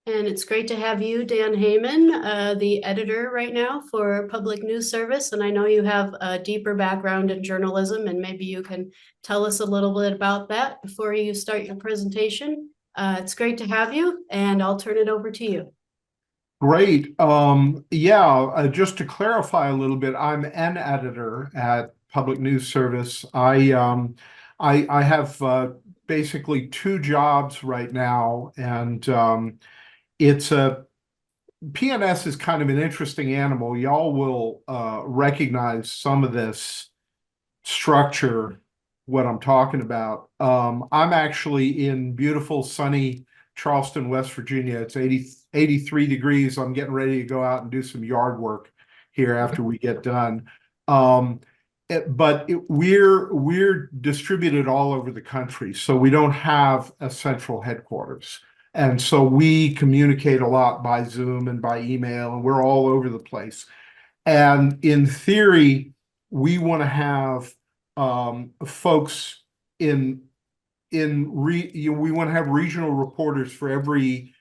And it's great to have you, Dan Heyman, the editor right now for Public News Service. And I know you have a deeper background in journalism, and maybe you can tell us a little bit about that before you start your presentation. It's great to have you, and I'll turn it over to you. Great. Just to clarify a little bit, I'm an editor at Public News Service. I have basically two jobs right now, and it's a PNS is kind of an interesting animal. Y'all will recognize some of this structure, what I'm talking about. I'm actually in beautiful, sunny Charleston, West Virginia. It's 83 degrees. I'm getting ready to go out and do some yard work here after we get done. Um, we're distributed all over the country, so we don't have a central headquarters. And so we communicate a lot by Zoom and by email, and we're all over the place. And in theory, we want to have folks in we want to have regional reporters for every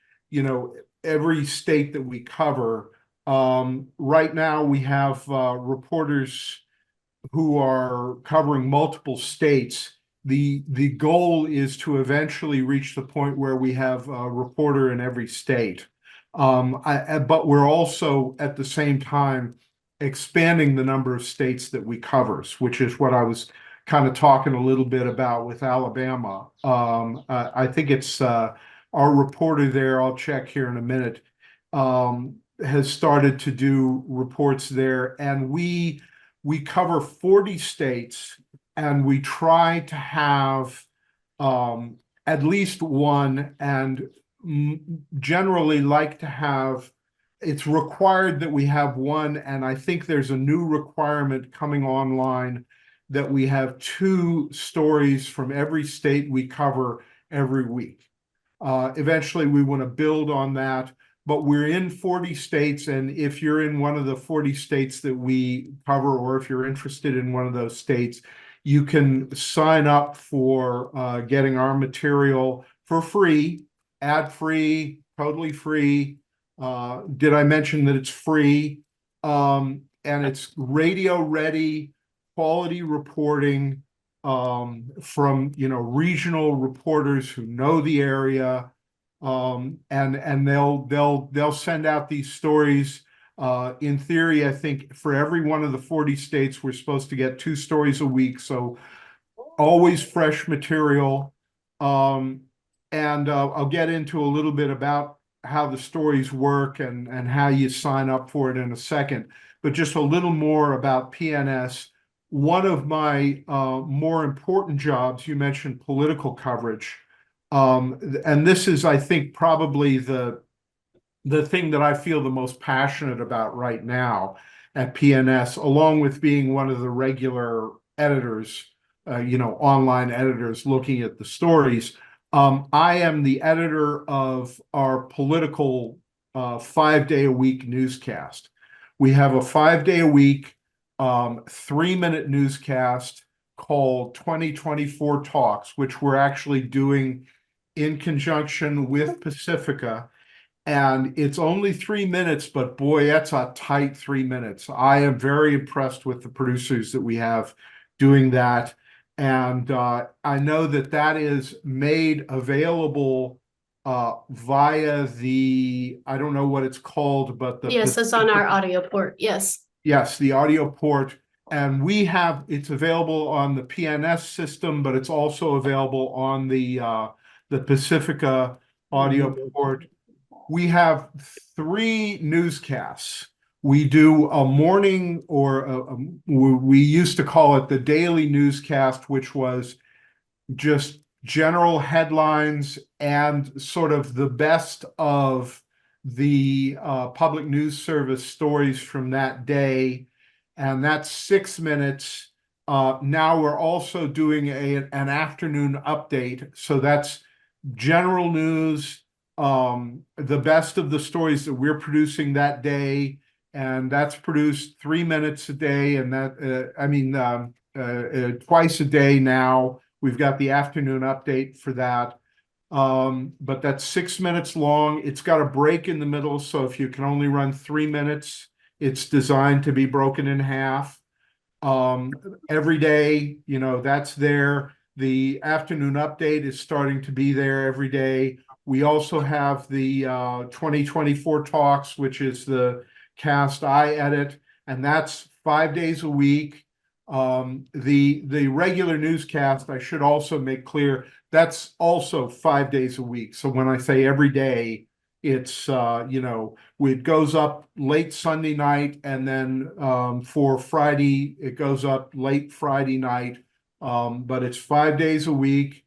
state that we cover. Right now, we have reporters who are covering multiple states. The goal is to eventually reach the point where we have a reporter in every state. But we're also at the same time expanding the number of states that we cover, which is what I was kind of talking a little bit about with Alabama. I think it's our reporter there, I'll check here in a minute, has started to do reports there, and we cover 40 states, and we try to have at least one, and generally like to have, it's required that we have one, and I think there's a new requirement coming online that we have two stories from every state we cover every week. Eventually, we want to build on that, but we're in 40 states, and if you're in one of the 40 states that we cover, or if you're interested in one of those states, you can sign up for getting our material for free, ad-free, totally free. Did I mention that it's free? And it's radio ready, quality reporting from regional reporters who know the area, and they'll send out these stories. In theory, I think for every one of the 40 states, we're supposed to get two stories a week, so always fresh material. And I'll get into a little bit about how the stories work and how you sign up for it in a second. But just a little more about PNS. One of my more important jobs, you mentioned political coverage. And this is, I think, probably the thing that I feel the most passionate about right now at PNS, along with being one of the regular editors, online editors looking at the stories. I am the editor of our political 5-day-a-week newscast. We have a 5-day-a-week, 3-minute newscast called 2024 Talks, which we're actually doing in conjunction with Pacifica. And it's only 3 minutes, but boy, that's a tight 3 minutes. I am very impressed with the producers that we have doing that. And I know that that is made available via I don't know what it's called, but Yes, it's on our audio port. Yes. yes, the audio port. And it's available on the PNS system, but it's also available on the Pacifica audio port. We have 3 newscasts. We do a morning, we used to call it the daily newscast, which was just general headlines and sort of the best of the public news service stories from that day. And that's 6 minutes. Now we're also doing an afternoon update. So that's general news, the best of the stories that we're producing that day, and that's produced 3 minutes a day, and twice a day now. We've got the afternoon update for that. But that's 6 minutes long. It's got a break in the middle, so if you can only run 3 minutes, it's designed to be broken in half. Every day, that's there. The afternoon update is starting to be there every day. We also have the 2024 talks, which is the cast I edit, and that's 5 days a week. The regular newscast, I should also make clear, that's also 5 days a week. So when I say every day, it's it goes up late Sunday night, and then for Friday, it goes up late Friday night. But it's 5 days a week.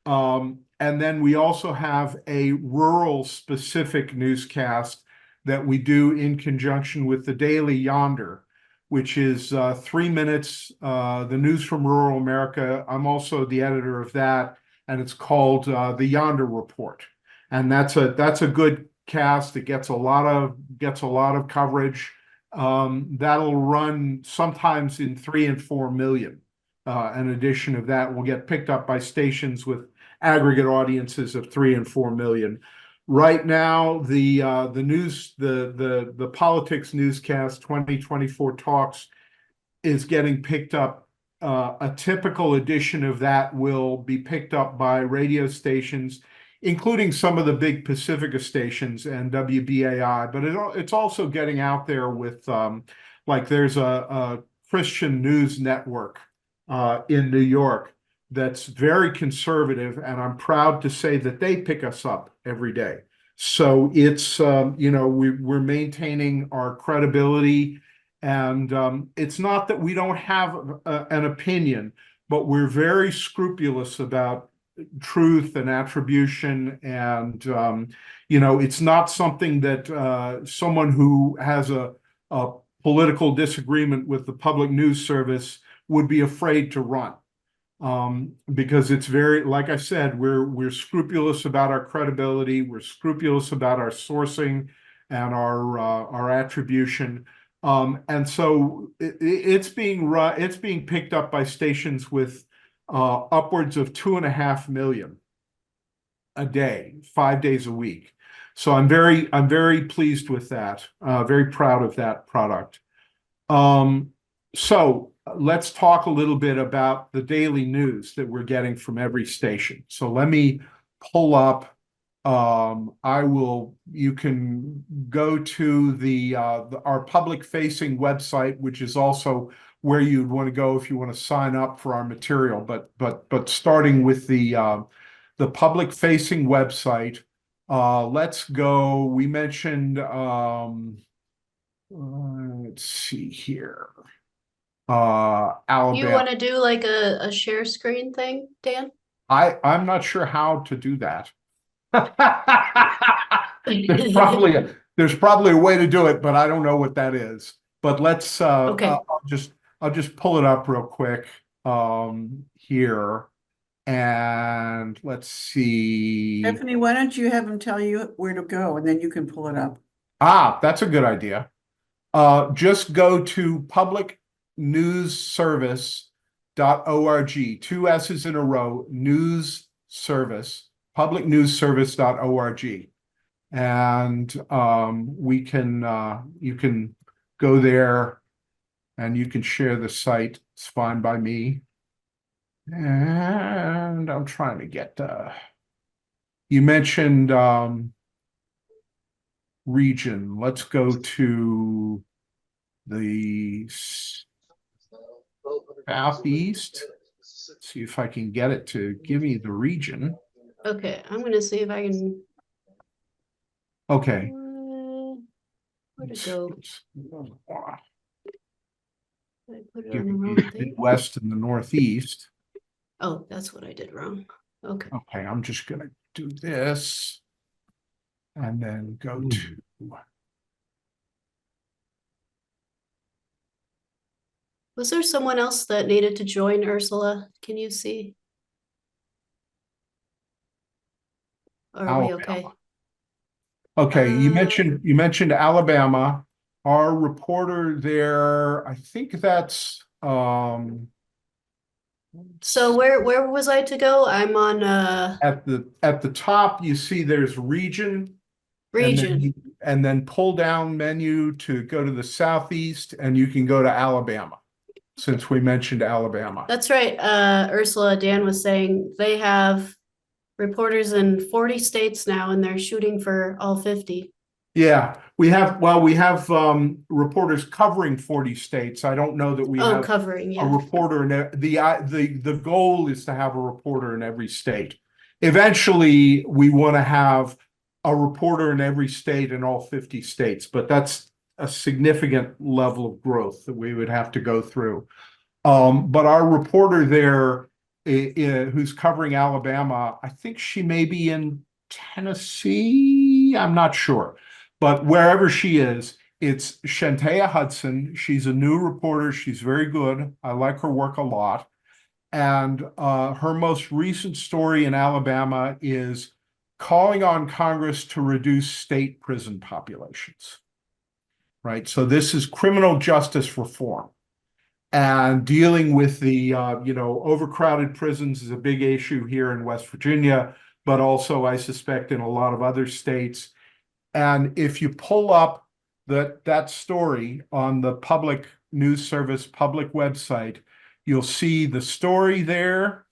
And then we also have a rural specific newscast that we do in conjunction with the Daily Yonder, which is 3 minutes, the news from rural America. I'm also the editor of that, and it's called the Yonder Report. And that's a good cast. It gets a lot of coverage. That'll run sometimes in 3 and 4 million. An edition of that will get picked up by stations with aggregate audiences of 3 and 4 million. Right now, the politics newscast 2024 talks is getting picked up. A typical edition of that will be picked up by radio stations, including some of the big Pacifica stations and WBAI, but it's also getting out there with like there's a Christian news network in New York that's very conservative, and I'm proud to say that they pick us up every day. So it's we're maintaining our credibility, and it's not that we don't have an opinion, but we're very scrupulous about truth and attribution, and it's not something that someone who has a political disagreement with the public news service would be afraid to run, because it's very, like I said, we're scrupulous about our credibility, we're scrupulous about our sourcing and our attribution. And so it's being picked up by stations with upwards of 2.5 million a day, 5 days a week. So I'm very pleased with that. Very proud of that product. So let's talk a little bit about the daily news that we're getting from every station. So let me pull up. You can go to our public facing website, which is also where you'd want to go if you want to sign up for our material. But starting with the public facing website, let's go. We mentioned, let's see here. Alabama. You want to do like a share screen thing, Dan? I'm not sure how to do that. There's probably a way to do it, but I don't know what that is. But let's Okay. I'll just pull it up real quick here, and let's see. Stephanie, why don't you have them tell you where to go, and then you can pull it up. That's a good idea. Just go to publicnewsservice.org, 2 S's in a row, news service, publicnewsservice.org. And you can go there and you can share the site. It's fine by me. And I'm trying to get, you mentioned region. Let's go to the Southeast. See if I can get it to give me the region. Okay, I'm gonna see if I can. Okay. Where'd it go? Did I put it on the Giving wrong you the thing? Midwest and the Northeast. Oh, that's what I did wrong. Okay. Okay, I'm just gonna do this and then go to. Was there someone else that needed to join, Ursula? Can you see? Or are we okay? Okay, you mentioned Alabama. Our reporter there, I think that's So where was I to go? I'm on At the top, you see there's region, and region. then pull down menu to go to the southeast, and you can go to Alabama, since we mentioned Alabama. That's right. Ursula, Dan was saying they have reporters in 40 states now, and they're shooting for all 50. Yeah, we have reporters covering 40 states. I don't know that we Oh, have covering, a yeah. reporter in the goal is to have a reporter in every state. Eventually, we want to have a reporter in every state in all 50 states, but that's a significant level of growth that we would have to go through. But our reporter there, who's covering Alabama, I think she may be in Tennessee. I'm not sure, but wherever she is, it's Shantea Hudson. She's a new reporter. She's very good. I like her work a lot. And her most recent story in Alabama is calling on Congress to reduce state prison populations. Right. So this is criminal justice reform. And dealing with the overcrowded prisons is a big issue here in West Virginia, but also I suspect in a lot of other states. And if you pull up that story on the Public News Service public website, you'll see the story there,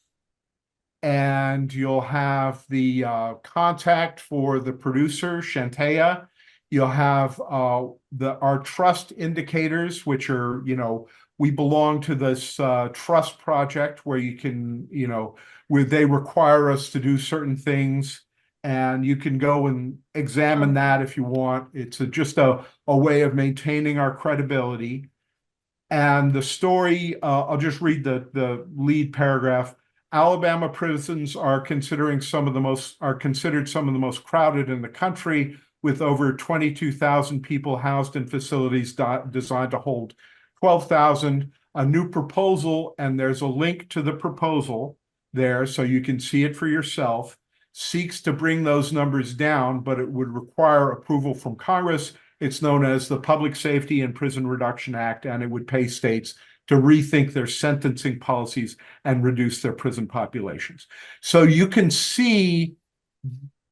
and you'll have the contact for the producer, Shantea. You'll have our trust indicators, which are, we belong to this trust project where you can, where they require us to do certain things, and you can go and examine that if you want. It's just a way of maintaining our credibility. And the story, I'll just read the lead paragraph. Alabama prisons are considered some of the most crowded in the country, with over 22,000 people housed in facilities designed to hold 12,000. A new proposal, and there's a link to the proposal there so you can see it for yourself, seeks to bring those numbers down, but it would require approval from Congress. It's known as the Public Safety and Prison Reduction Act, and it would pay states to rethink their sentencing policies and reduce their prison populations. So you can see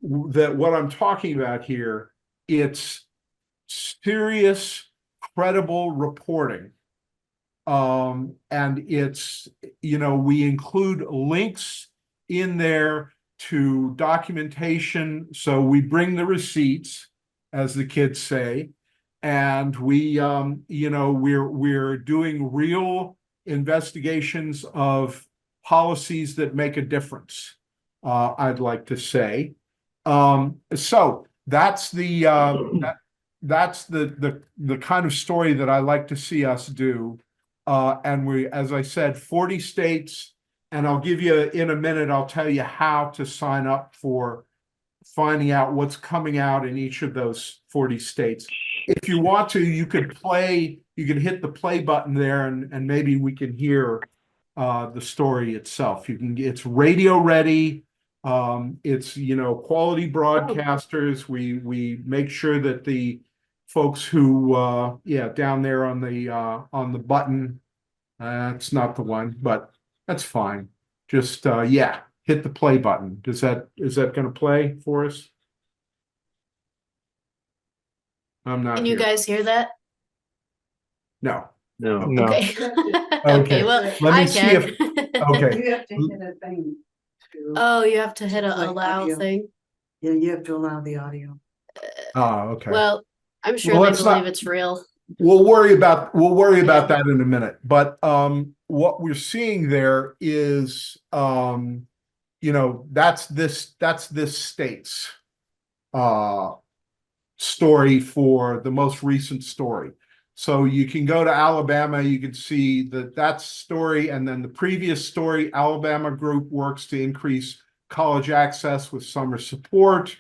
that what I'm talking about here, it's serious, credible reporting. And it's, we include links in there to documentation. So we bring the receipts, as the kids say, and we're doing real investigations of policies that make a difference, I'd like to say. So that's the kind of story that I like to see us do. And we, as I said, 40 states, and I'll give you in a minute, I'll tell you how to sign up for finding out what's coming out in each of those 40 states. If you want to, you could hit the play button there, and maybe we can hear the story itself. It's radio ready. It's, quality broadcasters. We make sure that the folks who, down there on the button, it's not the one, but that's fine. Just, hit the play button. Is that going to play for us? I'm not Can you here. guys hear that? No. No. Okay. Okay. Okay, well, Let me I see can. Okay. You have to hit a thing to, Oh, you have to hit It's a like allow audio. thing. yeah, you have to allow the audio. Okay. Well, I'm sure Well, they let's believe not- it's real. We'll worry about that in a minute. But what we're seeing there is that's this state's story for the most recent story. So you can go to Alabama, you can see that story, and then the previous story, Alabama group works to increase college access with summer support.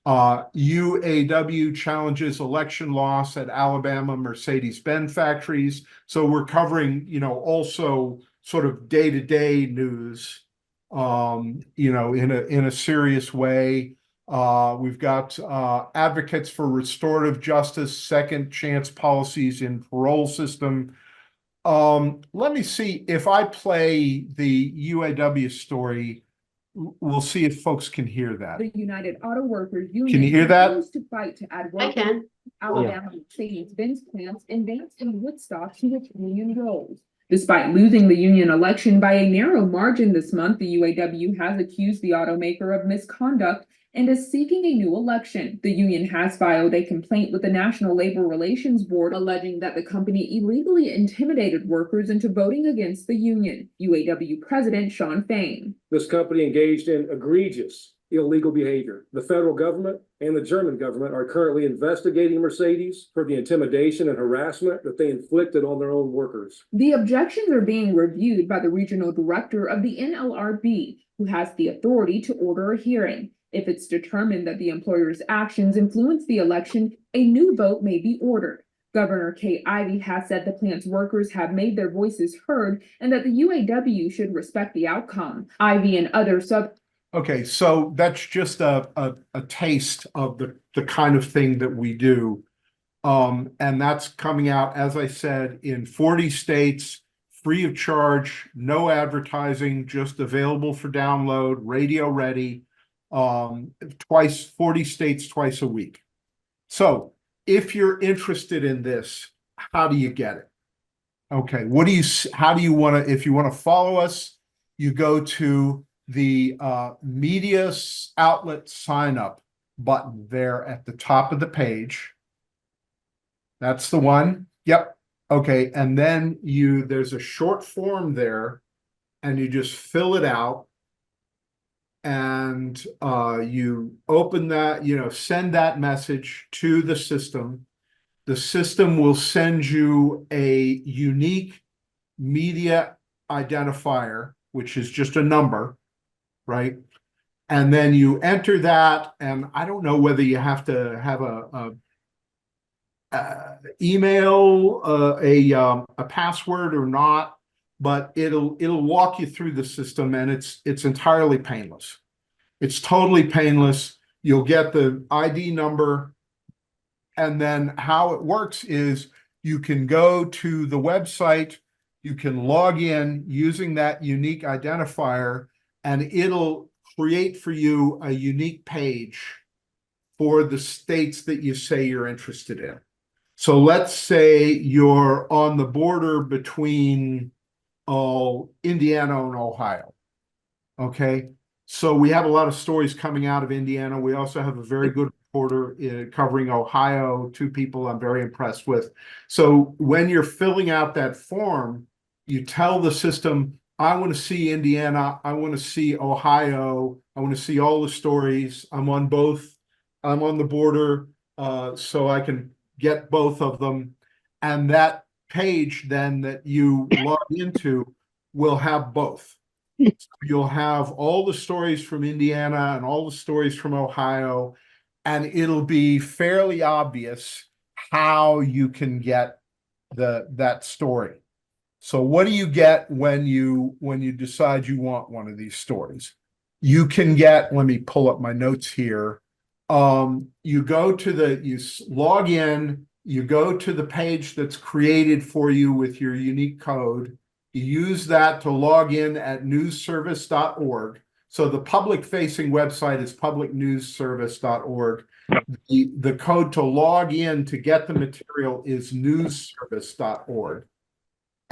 UAW challenges election loss at Alabama Mercedes-Benz factories. So we're covering, also sort of day-to-day news, in a serious way. We've got advocates for restorative justice, second chance policies in parole system. Let me see if I play the UAW story. We'll see if folks can hear that. The United Auto Workers Union. Can you hear that? continues to fight to add I workers can. to Alabama Mercedes-Benz plants in Vance and Woodstock to its union goals. Despite losing the union election by a narrow margin this month, the UAW has accused the automaker of misconduct and is seeking a new election. The union has filed a complaint with the National Labor Relations Board alleging that the company illegally intimidated workers into voting against the union. UAW President Shawn Fain. This company engaged in egregious illegal behavior. The federal government and the German government are currently investigating Mercedes for the intimidation and harassment that they inflicted on their own workers. The objections are being reviewed by the regional director of the NLRB, who has the authority to order a hearing. If it's determined that the employer's actions influence the election, a new vote may be ordered. Governor Kay Ivey has said the plant's workers have made their voices heard and that the UAW should respect the outcome. Ivey and others Okay, so that's just a taste of the kind of thing that we do. And that's coming out, as I said, in 40 states, free of charge, no advertising, just available for download, radio ready, 40 states twice a week. So if you're interested in this, how do you get it? Okay, how do you want to, if you want to follow us, you go to the media outlet sign up button there at the top of the page. That's the one. Yep. Okay. And then there's a short form there and you just fill it out and you open that, send that message to the system. The system will send you a unique media identifier, which is just a number, right? And then you enter that, and I don't know whether you have to have a email, a password or not, but it'll walk you through the system, and it's entirely painless. It's totally painless. You'll get the ID number, and then how it works is you can go to the website, you can log in using that unique identifier, and it'll create for you a unique page for the states that you say you're interested in. So let's say you're on the border between Indiana and Ohio. Okay, so we have a lot of stories coming out of Indiana. We also have a very good reporter covering Ohio, two people I'm very impressed with. So when you're filling out that form, you tell the system, I want to see Indiana, I want to see Ohio, I want to see all the stories. I'm on the border, so I can get both of them. And that page then that you log into will have both. So you'll have all the stories from Indiana and all the stories from Ohio, and it'll be fairly obvious how you can get that story. So what do you get when you decide you want one of these stories? You can get, let me pull up my notes here. You log in, you go to the page that's created for you with your unique code. You use that to log in at newsservice.org. So the public-facing website is publicnewsservice.org. The code to log in to get the material is newsservice.org.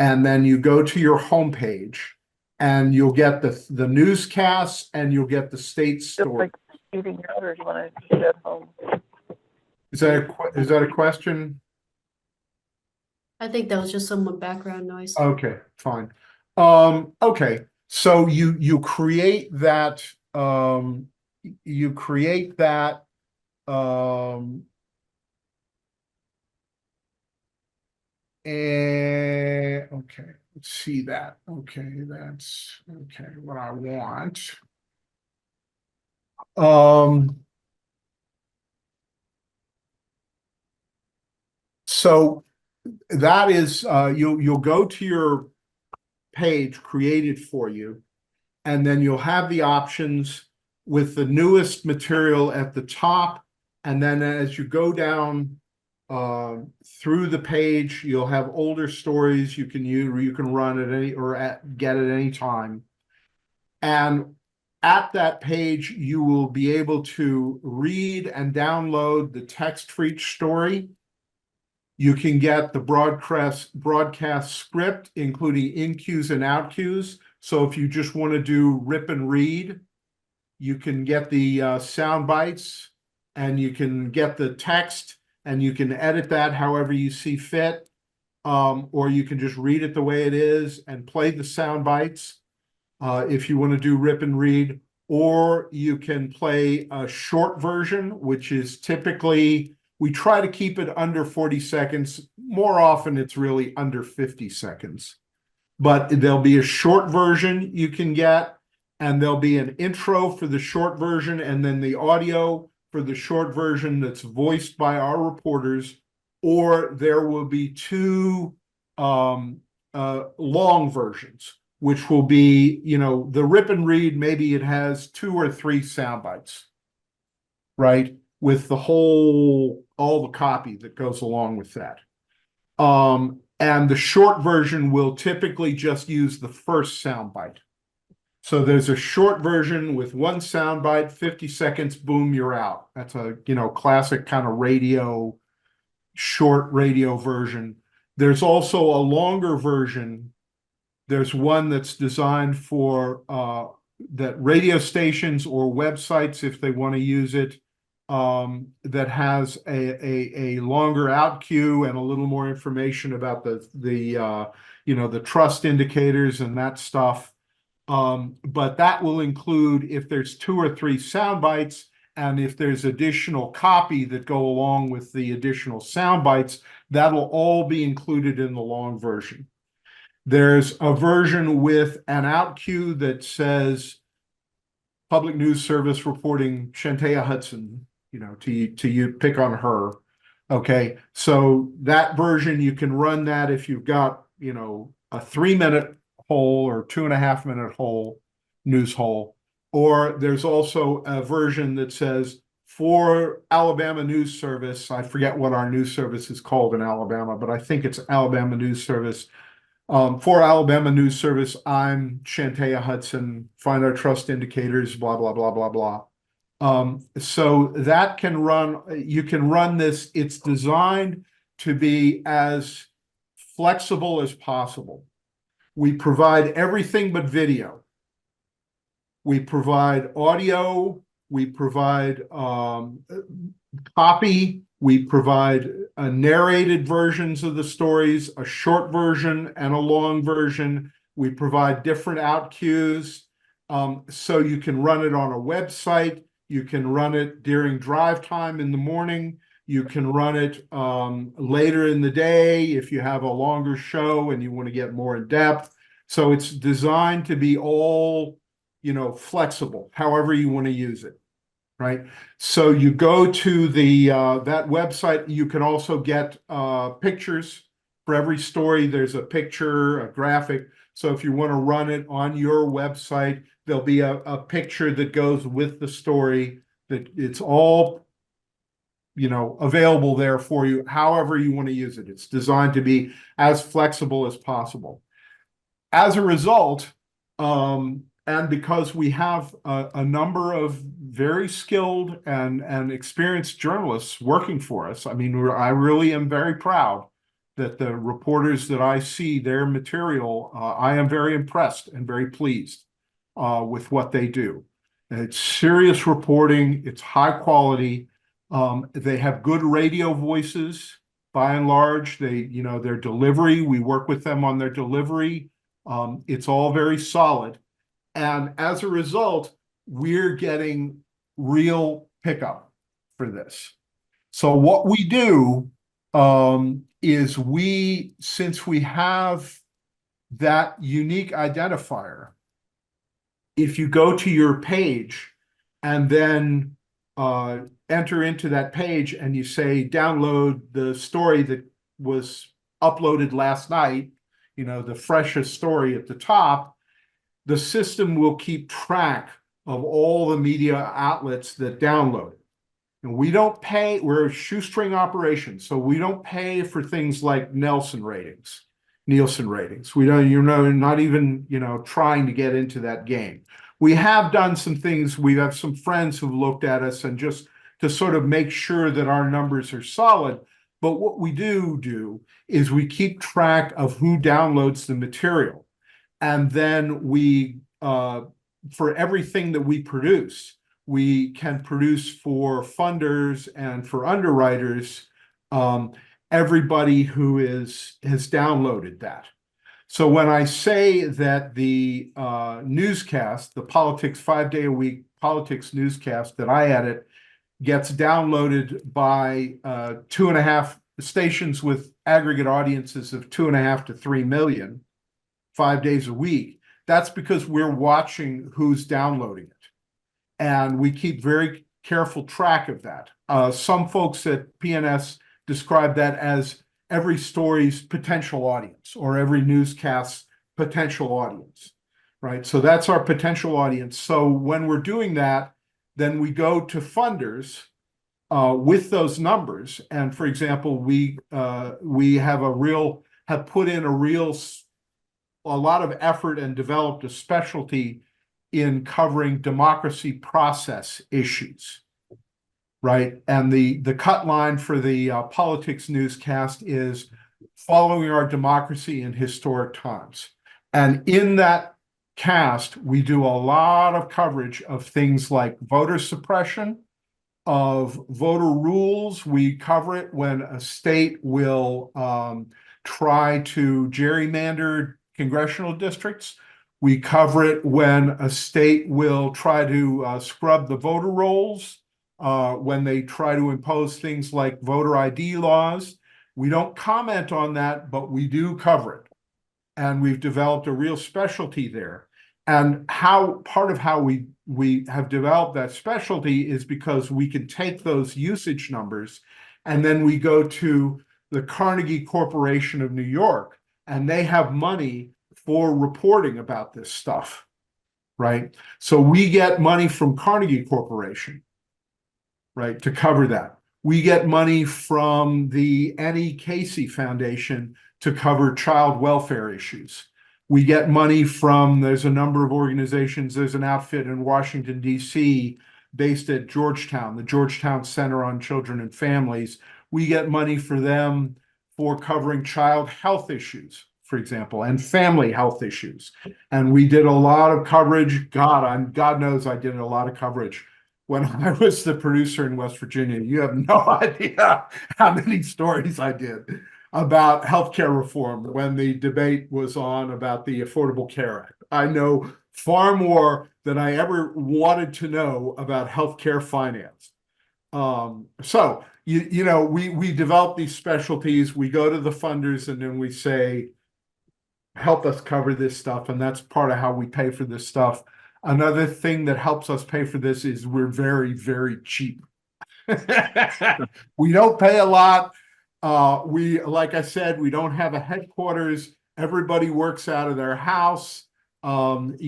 And then you go to your homepage and you'll get the newscasts and you'll get the state story. Eating your orders when I get at home. Is that a question? I think that was just some background noise. Okay, fine. Okay, so you create that and okay, let's see that. Okay, that's okay, what I want. So that is you'll go to your page created for you, and then you'll have the options with the newest material at the top, and then as you go down through the page. You'll have older stories you can use, or you can run at any get at any time. And at that page, you will be able to read and download the text for each story. You can get the broadcast script, including in cues and out cues. So if you just want to do rip and read, you can get the sound bites, and you can get the text, and you can edit that however you see fit. Or you can just read it the way it is and play the sound bites if you want to do rip and read. Or you can play a short version, which is typically, we try to keep it under 40 seconds. More often, it's really under 50 seconds. But there'll be a short version you can get, and there'll be an intro for the short version, and then the audio for the short version that's voiced by our reporters. Or there will be two long versions, which will be, the rip and read, maybe it has 2 or 3 sound bites, right? With all the copy that goes along with that. And the short version will typically just use the first sound bite. So there's a short version with 1 sound bite, 50 seconds, boom, you're out. That's a, classic kind of short radio version. There's also a longer version. There's one that's designed for that radio stations or websites, if they want to use it, that has a longer out cue and a little more information about the trust indicators and that stuff. But that will include if there's 2 or 3 sound bites, and if there's additional copy that go along with the additional sound bites, that'll all be included in the long version. There's a version with an out cue that says Public News Service reporting Shantea Hudson, to you pick on her. Okay, so that version, you can run that if you've got, a 3-minute hole or 2.5-minute hole, news hole. Or there's also a version that says for Alabama News Service, I forget what our news service is called in Alabama, but I think it's Alabama News Service. For Alabama News Service, I'm Shantea Hudson, find our trust indicators, blah, blah, blah, blah, blah. So that can run, you can run this. It's designed to be as flexible as possible. We provide everything but video. We provide audio, we provide copy, we provide narrated versions of the stories, a short version and a long version. We provide different out cues. So you can run it on a website, you can run it during drive time in the morning, you can run it later in the day if you have a longer show and you want to get more in depth. So it's designed to be all flexible, however you want to use it, right? So you go to that website. You can also get pictures for every story. There's a picture, a graphic. So if you want to run it on your website, there'll be a picture that goes with the story. That it's all available there for you, however you want to use it. It's designed to be as flexible as possible. As a result, and because we have a number of very skilled and experienced journalists working for us, I mean, I really am very proud that the reporters that I see their material, I am very impressed and very pleased with what they do. It's serious reporting. It's high quality. They have good radio voices by and large. Their delivery, we work with them on their delivery. It's all very solid. And as a result, we're getting real pickup for this. So what we do is since we have that unique identifier, if you go to your page and then enter into that page and you say, download the story that was uploaded last night, the freshest story at the top, the system will keep track of all the media outlets that download it. And we don't pay, we're a shoestring operation, so we don't pay for things like Nielsen ratings. We don't, not even, trying to get into that game. We have done some things, we have some friends who've looked at us and just to sort of make sure that our numbers are solid. But what we do is we keep track of who downloads the material. And then we, for everything that we produce, we can produce for funders and for underwriters, everybody who has downloaded that. So when I say that the newscast, the politics 5-day-a-week politics newscast that I edit gets downloaded by 2.5 stations with aggregate audiences of 2.5 to 3 million, 5 days a week, that's because we're watching who's downloading it. And we keep very careful track of that. Some folks at PNS describe that as every story's potential audience or every newscast's potential audience, right? So that's our potential audience. So when we're doing that, then we go to funders with those numbers. And for example, we have put in a lot of effort and developed a specialty in covering democracy process issues, right? And the cut line for the politics newscast is following our democracy in historic times. And in that cast, we do a lot of coverage of things like voter suppression, of voter rules. We cover it when a state will try to gerrymander congressional districts. We cover it when a state will try to scrub the voter rolls, when they try to impose things like voter ID laws. We don't comment on that, but we do cover it. And we've developed a real specialty there. And part of how we have developed that specialty is because we can take those usage numbers and then we go to the Carnegie Corporation of New York, and they have money for reporting about this stuff, right? So we get money from Carnegie Corporation, right, to cover that. We get money from the Annie Casey Foundation to cover child welfare issues. We get money from, there's a number of organizations, there's an outfit in Washington, D.C. based at Georgetown, the Georgetown Center on Children and Families. We get money for them for covering child health issues, for example, and family health issues. And we did a lot of coverage. God knows I did a lot of coverage when I was the producer in West Virginia. You have no idea how many stories I did about healthcare reform when the debate was on about the Affordable Care Act. I know far more than I ever wanted to know about healthcare finance. So we develop these specialties. We go to the funders and then we say, help us cover this stuff, and that's part of how we pay for this stuff. Another thing that helps us pay for this is we're very, very cheap. We don't pay a lot. Like I said, we don't have a headquarters. Everybody works out of their house. And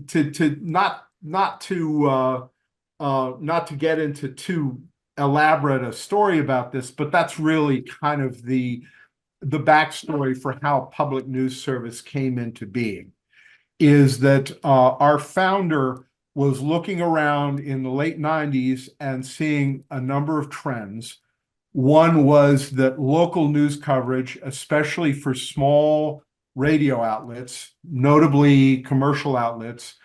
to not to get into too elaborate a story about this, but that's really kind of the backstory for how Public News Service came into being, is that our founder was looking around in the late 90s and seeing a number of trends. One was that local news coverage, especially for small radio outlets, notably commercial outlets,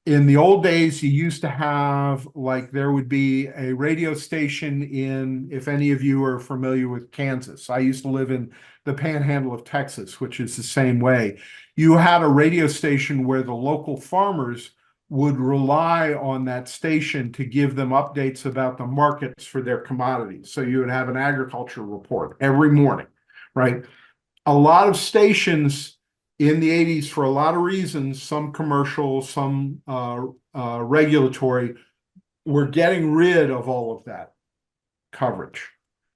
in the old days, you used to have, like, there would be a radio station in, if any of you are familiar with Kansas. I used to live in the panhandle of Texas, which is the same way. You had a radio station where the local farmers would rely on that station to give them updates about the markets for their commodities. So you would have an agriculture report every morning, right? A lot of stations in the 80s, for a lot of reasons, some commercial, some regulatory, were getting rid of all of that coverage.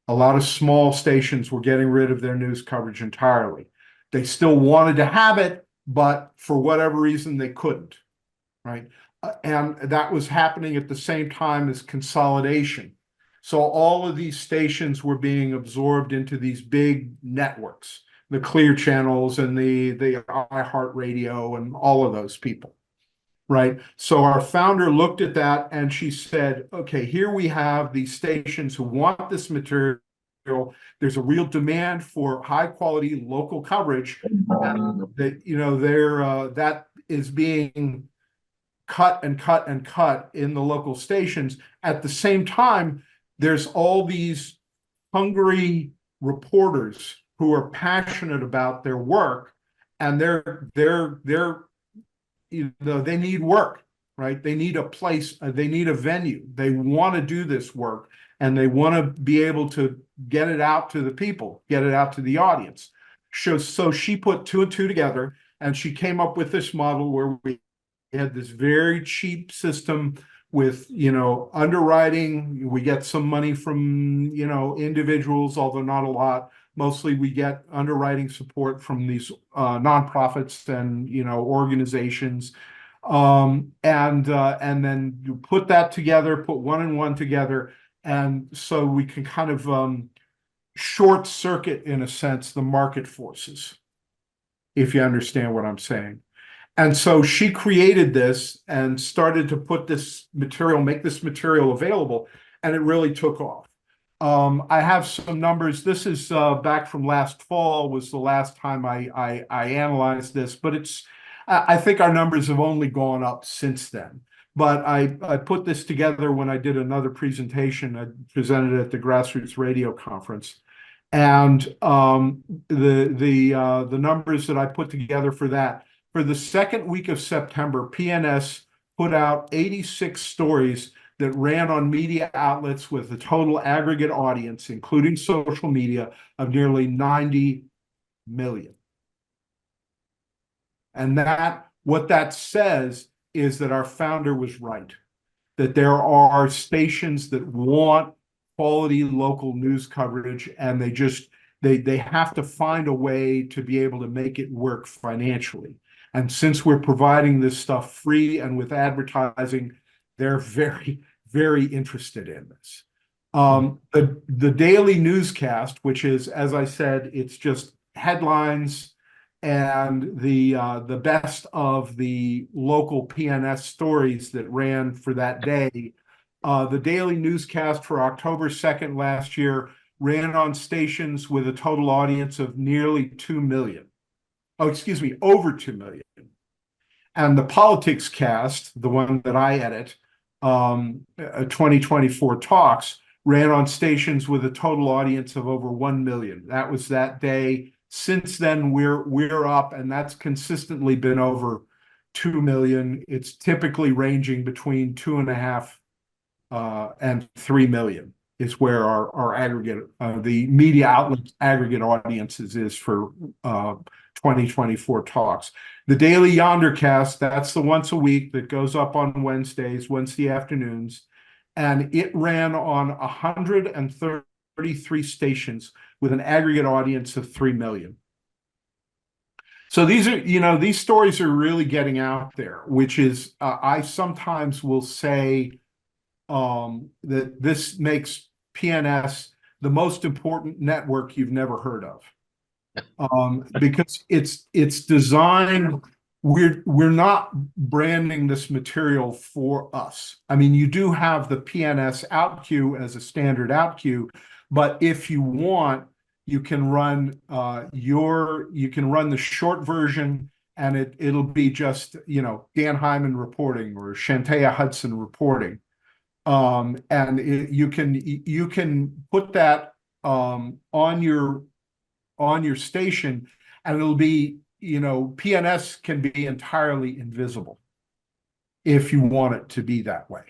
A lot of small stations were getting rid of their news coverage entirely. They still wanted to have it, but for whatever reason, they couldn't, right? and that was happening at the same time as consolidation. So all of these stations were being absorbed into these big networks, the Clear Channels and the iHeartRadio and all of those people, right? So our founder looked at that and she said, okay, here we have these stations who want this material. There's a real demand for high quality local coverage that, you know, that is being cut and cut and cut in the local stations. At the same time, there's all these hungry reporters who are passionate about their work, and you know, they need work, right? They need a place, they need a venue. They want to do this work, and they want to be able to get it out to the people, get it out to the audience. So she put two and two together, and she came up with this model where we had this very cheap system with, you know, underwriting. We get some money from, you know, individuals, although not a lot. Mostly we get underwriting support from these nonprofits and, you know, organizations. And then you put that together, put one and one together. And so we can kind of short circuit, in a sense, the market forces, if you understand what I'm saying. And so she created this and started to put this material, make this material available, and it really took off. I have some numbers. This is back from last fall, was the last time I analyzed this, but I think our numbers have only gone up since then. But I put this together when I did another presentation. I presented at the Grassroots Radio Conference. And the numbers that I put together for that, for the second week of September, PNS put out 86 stories that ran on media outlets with a total aggregate audience, including social media, of nearly 90 million. And what that says is that our founder was right, that there are stations that want quality local news coverage, and they have to find a way to be able to make it work financially. And since we're providing this stuff free and with advertising, they're very, very interested in this. The daily newscast, which is, as I said, it's just headlines and the best of the local PNS stories that ran for that day. The daily newscast for October 2nd last year ran on stations with a total audience of nearly 2 million. Oh, excuse me, over 2 million. And the politics cast, the one that I edit, 2024 Talks, ran on stations with a total audience of over 1 million. That was that day. Since then, we're up, and that's consistently been over 2 million. It's typically ranging between 2.5 and 3 million is where our aggregate, the media outlets aggregate audiences is for 2024 Talks. The Daily Yondercast, that's the once a week that goes up on Wednesday afternoons, and it ran on 133 stations with an aggregate audience of 3 million. So these are, you know, these stories are really getting out there, which is, I sometimes will say that this makes PNS the most important network you've never heard of. Because it's designed, we're not branding this material for us. I mean, you do have the PNS out queue as a standard out queue, but if you want, you can run the short version, and it'll be just, you know, Dan Heyman reporting or Shantea Hudson reporting. And you can put that on your station, and it'll be, you know, PNS can be entirely invisible if you want it to be that way.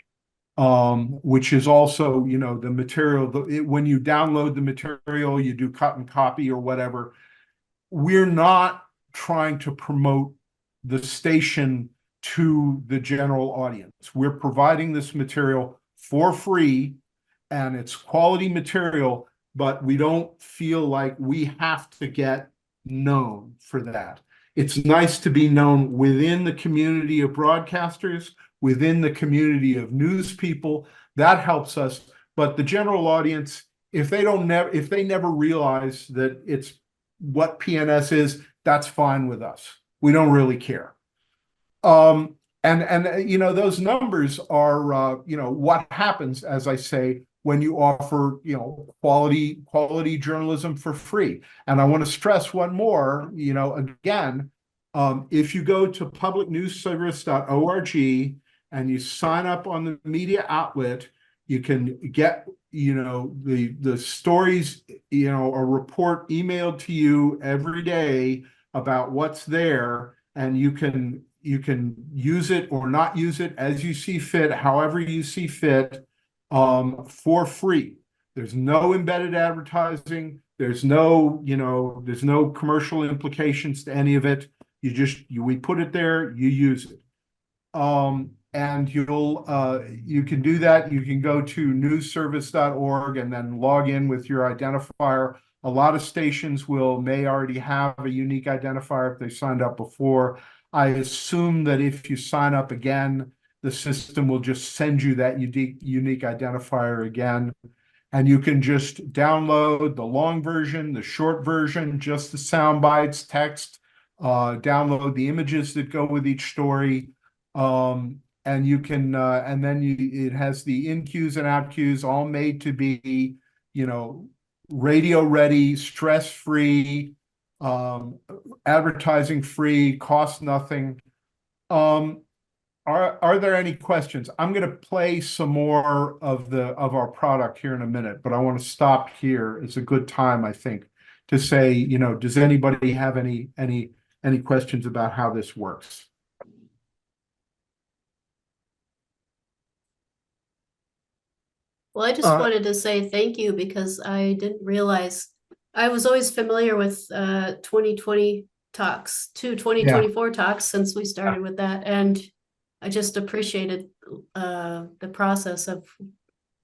Which is also, you know, the material, when you download the material, you do cut and copy or whatever. We're not trying to promote the station to the general audience. We're providing this material for free, and it's quality material, but we don't feel like we have to get known for that. It's nice to be known within the community of broadcasters, within the community of news people. That helps us. But the general audience, if they never realize that it's what PNS is, that's fine with us. We don't really care. And you know, those numbers are you know, what happens, as I say, when you offer, you know, quality journalism for free. And I want to stress one more, you know, again, if you go to publicnewsservice.org and you sign up on the media outlet, you can get, you know, the stories, you know, a report emailed to you every day about what's there, and you can use it or not use it as you see fit, however you see fit, for free. There's no embedded advertising. There's no, you know, there's no commercial implications to any of it. We put it there, you use it. And you can do that. You can go to newsservice.org and then log in with your identifier. A lot of stations may already have a unique identifier if they signed up before. I assume that if you sign up again, the system will just send you that unique identifier again. And you can just download the long version, the short version, just the sound bites, text, download the images that go with each story. And you can, and then it has the in cues and out cues all made to be, you know, radio ready, stress free, advertising free, cost nothing. Are there any questions? I'm going to play some more of our product here in a minute, but I want to stop here. It's a good time, I think, to say, you know, does anybody have any questions about how this works? Well, I just wanted to say thank you because I didn't realize, I was always familiar with 2020 talks, 2024 talks since we started with that. And I just appreciated the process of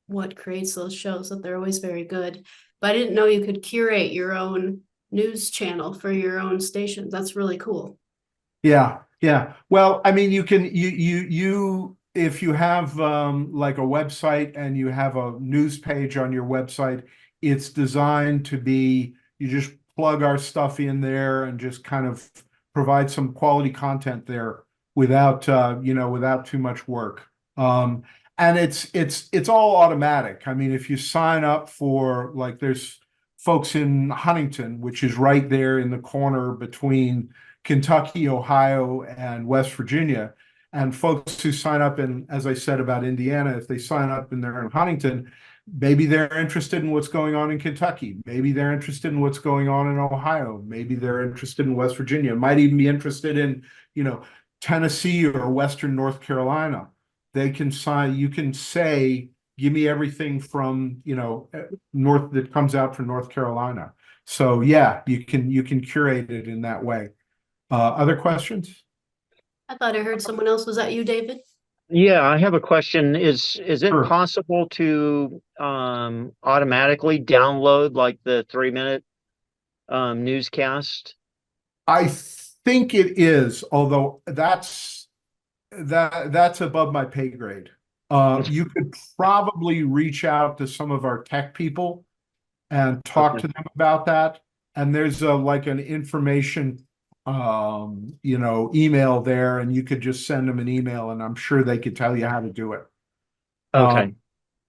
what creates those shows, that they're always very good. But I didn't know you could curate your own news channel for your own stations. That's really cool. Yeah. Well, I mean, you can, if you have like a website and you have a news page on your website, it's designed to be, you just plug our stuff in there and just kind of provide some quality content there without you know, without too much work. And it's all automatic. I mean, if you sign up for, like, there's folks in Huntington, which is right there in the corner between Kentucky, Ohio, and West Virginia. And folks who sign up in, as I said about Indiana, if they sign up and they're in Huntington, maybe they're interested in what's going on in Kentucky. Maybe they're interested in what's going on in Ohio. Maybe they're interested in West Virginia. Might even be interested in, you know, Tennessee or Western North Carolina. They can sign, you can say, give me everything from, you know, north that comes out from North Carolina. So yeah, you can curate it in that way. Other questions? I thought I heard someone else. Was that you, David? Yeah, I have a question. Is it Sure. possible to automatically download like the 3-minute newscast? I think it is, although that's above my pay grade. You could probably reach out to some of our tech people and talk to them about that. And there's like an information you know, email there, and you could just send them an email and I'm sure they could tell you how to do it. Okay.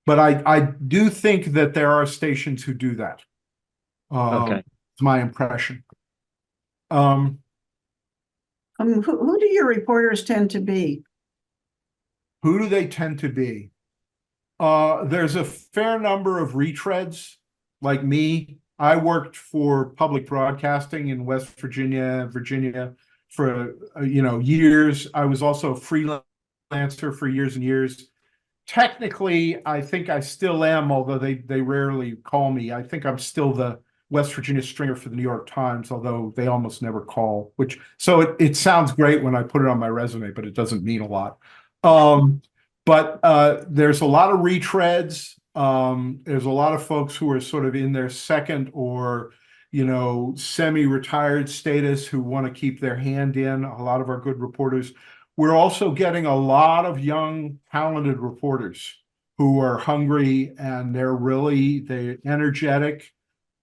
But I do think that there are stations who do that. Okay. It's my impression. Who do your reporters tend to be? Who do they tend to be? There's a fair number of retreads like me. I worked for public broadcasting in West Virginia, for you know, years. I was also a freelancer for years and years. Technically, I think I still am, although they rarely call me. I think I'm still the West Virginia stringer for the New York Times, although they almost never call, so it sounds great when I put it on my resume, but it doesn't mean a lot. But there's a lot of retreads. There's a lot of folks who are sort of in their second or, you know, semi-retired status who want to keep their hand in. A lot of our good reporters. we're also getting a lot of young, talented reporters who are hungry and they're energetic.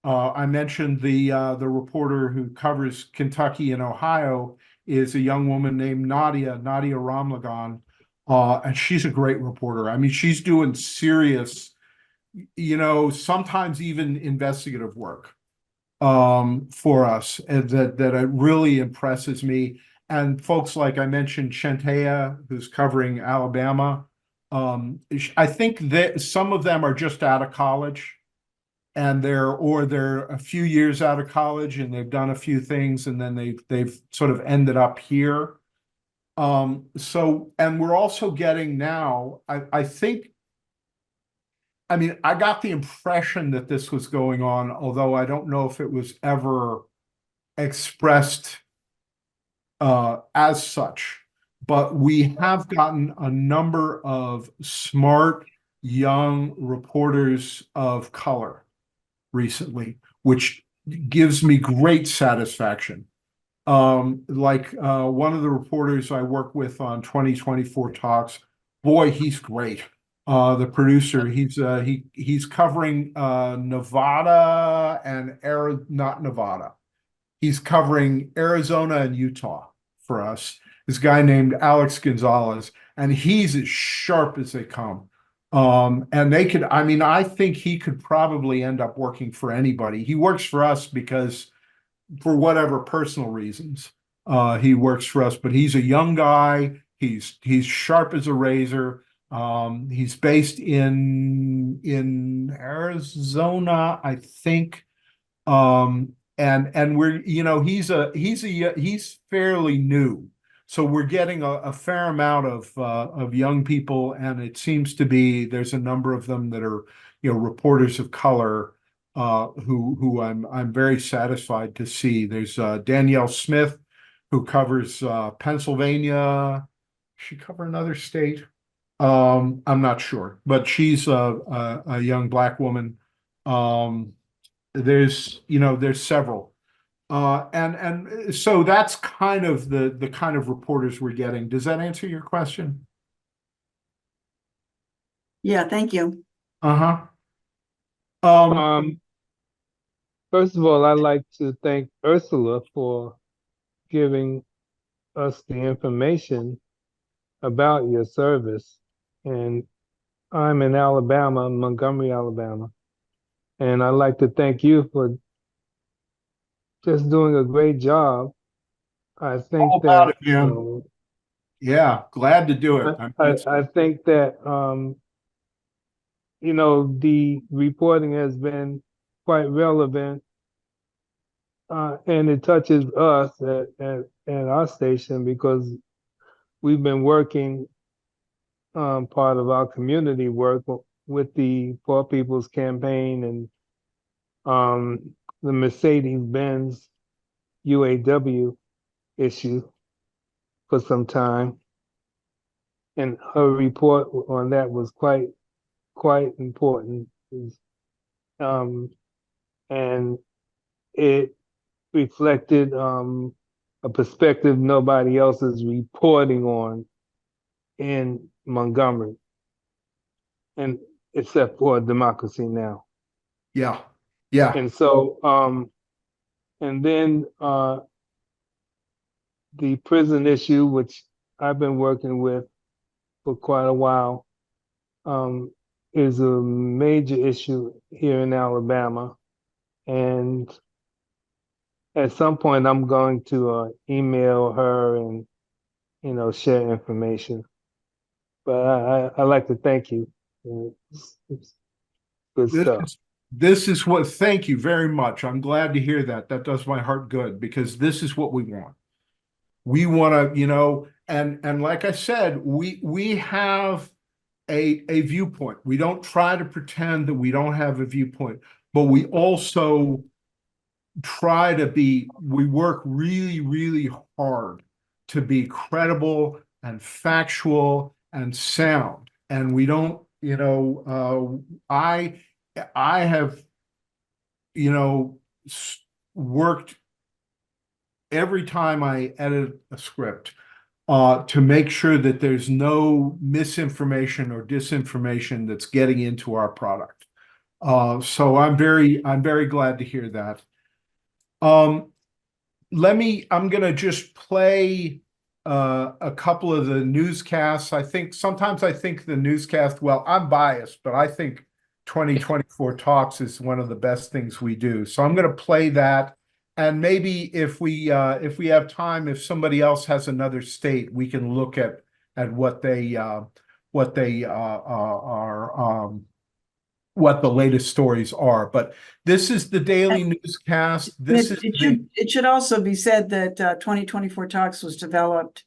I mentioned the reporter who covers Kentucky and Ohio is a young woman named Nadia Ramlagan. And she's a great reporter. I mean, she's doing serious, sometimes even investigative work for us, and that it really impresses me. And folks like I mentioned, Shantea, who's covering Alabama. I think that some of them are just out of college and they're a few years out of college and they've done a few things and then they've sort of ended up here. And we're also getting now, I think, I mean, I got the impression that this was going on, although I don't know if it was ever expressed as such. But we have gotten a number of smart young reporters of color recently, which gives me great satisfaction. Like one of the reporters I work with on 2024 Talks, boy, he's great. The producer, he's covering Nevada and not Nevada. He's covering Arizona and Utah for us. This guy named Alex Gonzalez, and he's as sharp as they come. And I think he could probably end up working for anybody. He works for us because for whatever personal reasons, he works for us, but he's a young guy. He's sharp as a razor. He's based in Arizona, I think. And we're, he's fairly new. So we're getting a fair amount of young people, and it seems to be there's a number of them that are, reporters of color, who I'm very satisfied to see. There's Danielle Smith, who covers Pennsylvania. She cover another state? I'm not sure, but she's a young Black woman. There's several. And so that's kind of the kind of reporters we're getting. Does that answer your question? Yeah, thank you. Uh-huh. First of all, I'd like to thank Ursula for giving us the information about your service. And I'm in Alabama, Montgomery, Alabama. And I'd like to thank you for just doing a great job. I think All about that it, man. Yeah, glad to do it. I think that the reporting has been quite relevant, and it touches us at our station because we've been working part of our community work with the Poor People's Campaign and the Mercedes-Benz UAW issue for some time. And her report on that was quite important. And it reflected a perspective nobody else is reporting on in Montgomery, and except for Democracy Now! Yeah. And so and then the prison issue, which I've been working with for quite a while, is a major issue here in Alabama. And at some point, I'm going to email her and, share information. But I like to thank you. It's good stuff. Thank you very much. I'm glad to hear that. That does my heart good because this is what we want. We want to, and like I said, we have a viewpoint. We don't try to pretend that we don't have a viewpoint, but we also we work really, really hard to be credible and factual and sound. And we don't, I have, worked every time I edit a script. to make sure that there's no misinformation or disinformation that's getting into our product. So I'm very glad to hear that. I'm gonna just play a couple of the newscasts. Sometimes I think the newscast, well, I'm biased, but I think 2024 Talks is one of the best things we do. So I'm gonna play that. And maybe if we have time, if somebody else has another state, we can look at what the latest stories are. But this is the daily newscast. It should also be said that 2024 Talks was developed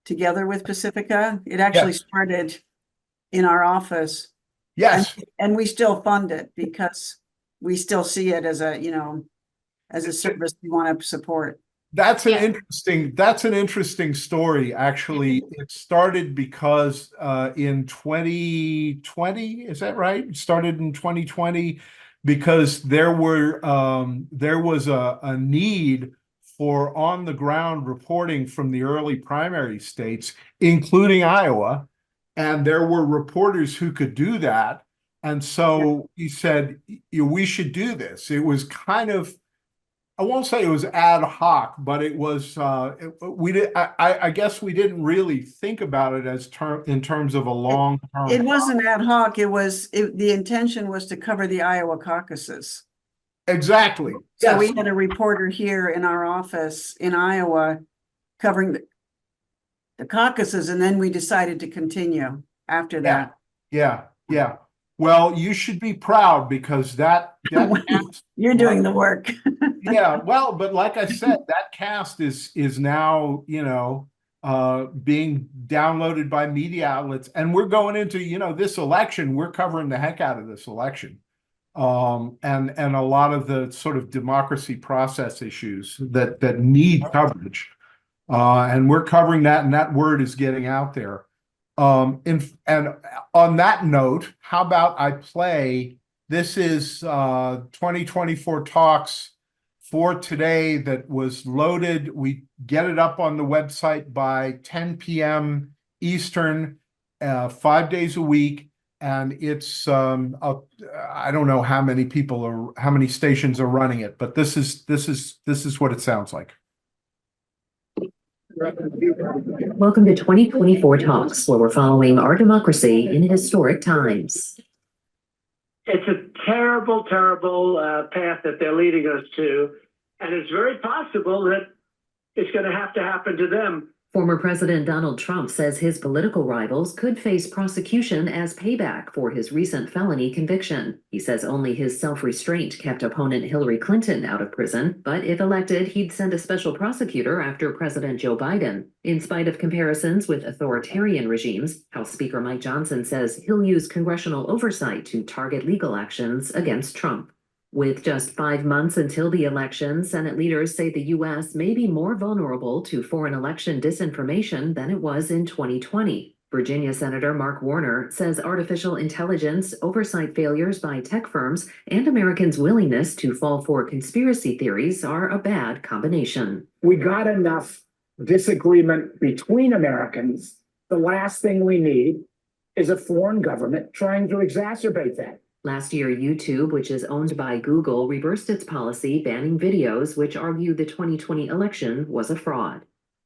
together with Pacifica. It actually started in our office. Yes. And we still fund it because we still see it as a, as a service we want to support. That's an interesting story, actually. It started because in 2020, is that right? It started in 2020 because there was a need for on the ground reporting from the early primary states, including Iowa, and there were reporters who could do that. And so he said, we should do this. It was kind of, I won't say it was ad hoc, but it was, I guess we didn't really think about it as in terms of a long term. It wasn't ad hoc. The intention was to cover the Iowa caucuses. Exactly. So we had a reporter here in our office in Iowa covering the caucuses, and then we decided to continue after that. Yeah. Well, you should be proud because that you're doing the work. Yeah, well, but like I said, that cast is now, being downloaded by media outlets, and we're going into, this election, we're covering the heck out of this election. And a lot of the sort of democracy process issues that need coverage. And we're covering that, and that word is getting out there. And on that note, how about I play, this is 2024 Talks for today that was loaded. We get it up on the website by 10 p.m. Eastern, 5 days a week. And it's, I don't know how many how many stations are running it, but this is what it sounds like. Welcome to 2024 Talks, where we're following our democracy in historic times. It's a terrible, terrible path that they're leading us to. And it's very possible that it's going to happen to them. Former President Donald Trump says his political rivals could face prosecution as payback for his recent felony conviction. He says only his self-restraint kept opponent Hillary Clinton out of prison, but if elected, he'd send a special prosecutor after President Joe Biden. In spite of comparisons with authoritarian regimes, House Speaker Mike Johnson says he'll use congressional oversight to target legal actions against Trump. With just 5 months until the election, Senate leaders say the U.S. may be more vulnerable to foreign election disinformation than it was in 2020. Virginia Senator Mark Warner says artificial intelligence, oversight failures by tech firms, and Americans' willingness to fall for conspiracy theories are a bad combination. We got enough disagreement between Americans. The last thing we need is a foreign government trying to exacerbate that. Last year, YouTube, which is owned by Google, reversed its policy banning videos which argue the 2020 election was a fraud.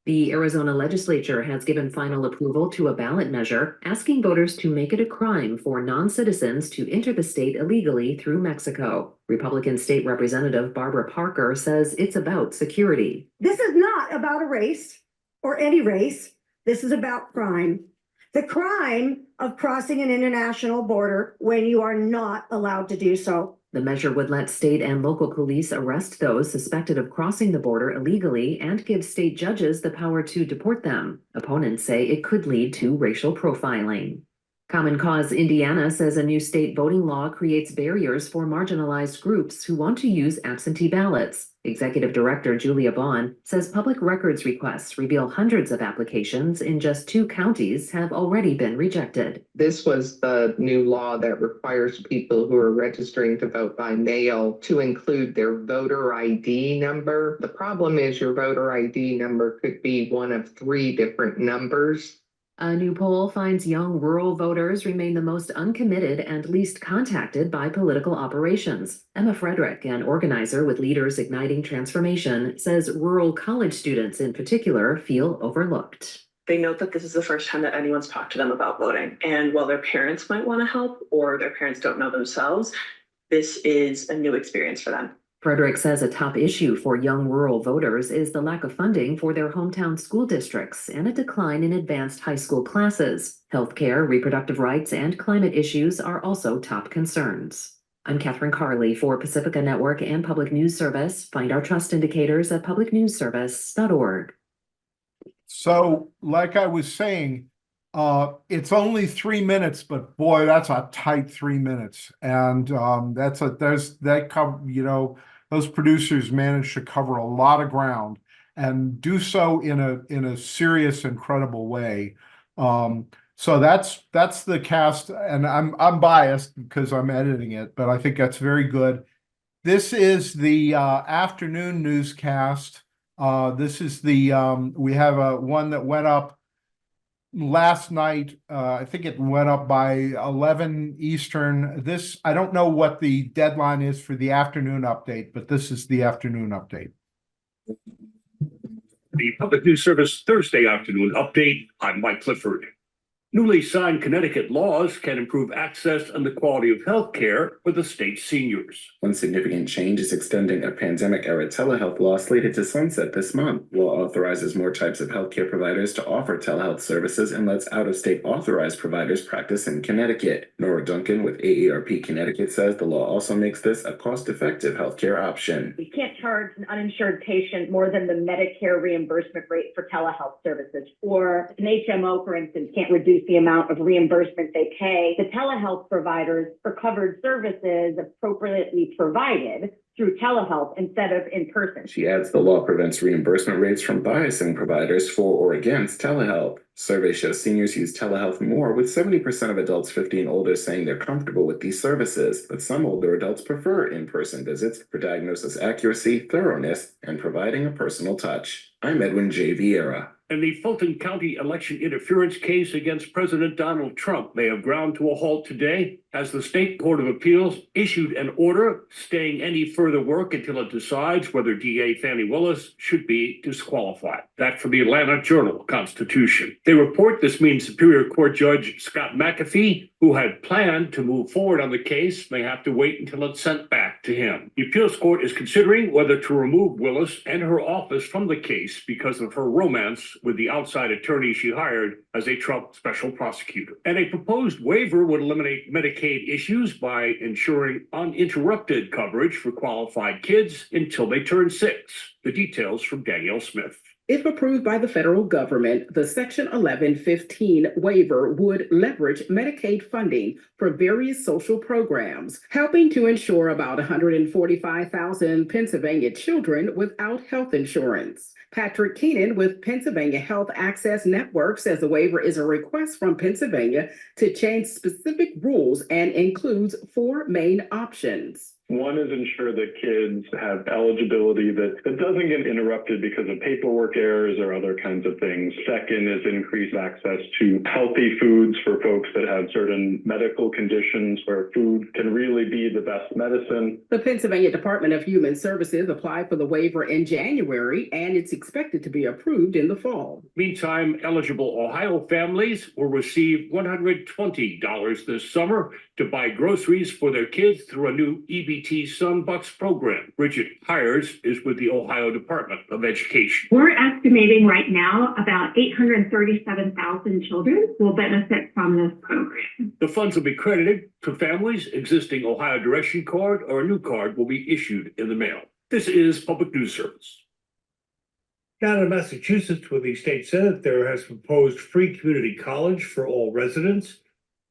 The Arizona legislature has given final approval to a ballot measure asking voters to make it a crime for non-citizens to enter the state illegally through Mexico. Republican State Representative Barbara Parker says it's about security. This is not about a race or any race. This is about crime. The crime of crossing an international border when you are not allowed to do so. The measure would let state and local police arrest those suspected of crossing the border illegally and give state judges the power to deport them. Opponents say it could lead to racial profiling. Common Cause Indiana says a new state voting law creates barriers for marginalized groups who want to use absentee ballots. Executive Director Julia Vaughn says public records requests reveal hundreds of applications in just 2 counties have already been rejected. This was the new law that requires people who are registering to vote by mail to include their voter ID number. The problem is your voter ID number could be one of 3 different numbers. A new poll finds young rural voters remain the most uncommitted and least contacted by political operations. Emma Frederick, an organizer with Leaders Igniting Transformation, says rural college students in particular feel overlooked. They note that this is the first time that anyone's talked to them about voting. And while their parents might want to help or their parents don't know themselves, this is a new experience for them. Frederick says a top issue for young rural voters is the lack of funding for their hometown school districts and a decline in advanced high school classes. Healthcare, reproductive rights, and climate issues are also top concerns. I'm Catherine Carley for Pacifica Network and Public News Service. Find our trust indicators at publicnewsservice.org. So, like I was saying, it's only 3 minutes, but boy, that's a tight 3 minutes. And those producers managed to cover a lot of ground and do so in a serious, incredible way. So that's the cast, and I'm biased because I'm editing it, but I think that's very good. This is the afternoon newscast. This is the we have one that went up last night. I think it went up by 11 Eastern. This, I don't know what the deadline is for the afternoon update, but this is the afternoon update. The Public News Service Thursday afternoon update. I'm Mike Clifford. Newly signed Connecticut laws can improve access and the quality of health care for the state's seniors. One significant change is extending a pandemic-era telehealth law slated to sunset this month. Law authorizes more types of healthcare providers to offer telehealth services and lets out-of-state authorized providers practice in Connecticut. Nora Duncan with AARP Connecticut says the law also makes this a cost-effective healthcare option. You can't charge an uninsured patient more than the Medicare reimbursement rate for telehealth services, or an HMO, for instance, can't reduce the amount of reimbursement they pay the telehealth providers for covered services appropriately provided through telehealth instead of in person. She adds the law prevents reimbursement rates from biasing providers for or against telehealth. Surveys show seniors use telehealth more, with 70% of adults 50 and older saying they're comfortable with these services, but some older adults prefer in-person visits for diagnosis accuracy, thoroughness, and providing a personal touch. I'm Edwin J. Vieira. And the Fulton County election interference case against President Donald Trump may have ground to a halt today as the State Court of Appeals issued an order staying any further work until it decides whether DA Fani Willis should be disqualified. That from the Atlanta Journal-Constitution. They report this means Superior Court Judge Scott McAfee, who had planned to move forward on the case, may have to wait until it's sent back to him. The appeals court is considering whether to remove Willis and her office from the case because of her romance with the outside attorney she hired as a Trump special prosecutor. And a proposed waiver would eliminate Medicaid issues by ensuring uninterrupted coverage for qualified kids until they turn 6. The details from Danielle Smith. If approved by the federal government, the Section 1115 waiver would leverage Medicaid funding for various social programs, helping to ensure about 145,000 Pennsylvania children without health insurance. Patrick Keenan with Pennsylvania Health Access Network says the waiver is a request from Pennsylvania to change specific rules and includes 4 main options. One is ensure that kids have eligibility that doesn't get interrupted because of paperwork errors or other kinds of things. Second is increase access to healthy foods for folks that have certain medical conditions where food can really be the best medicine. The Pennsylvania Department of Human Services applied for the waiver in January, and it's expected to be approved in the fall. Meantime, eligible Ohio families will receive $120 this summer to buy groceries for their kids through a new EBT Sunbucks program. Bridget Hires is with the Ohio Department of Education. We're estimating right now about 837,000 children will benefit from this program. The funds will be credited to families. Existing Ohio Direction Card or a new card will be issued in the mail. This is Public News Service. Down in Massachusetts, where the state Senate there has proposed free community college for all residents.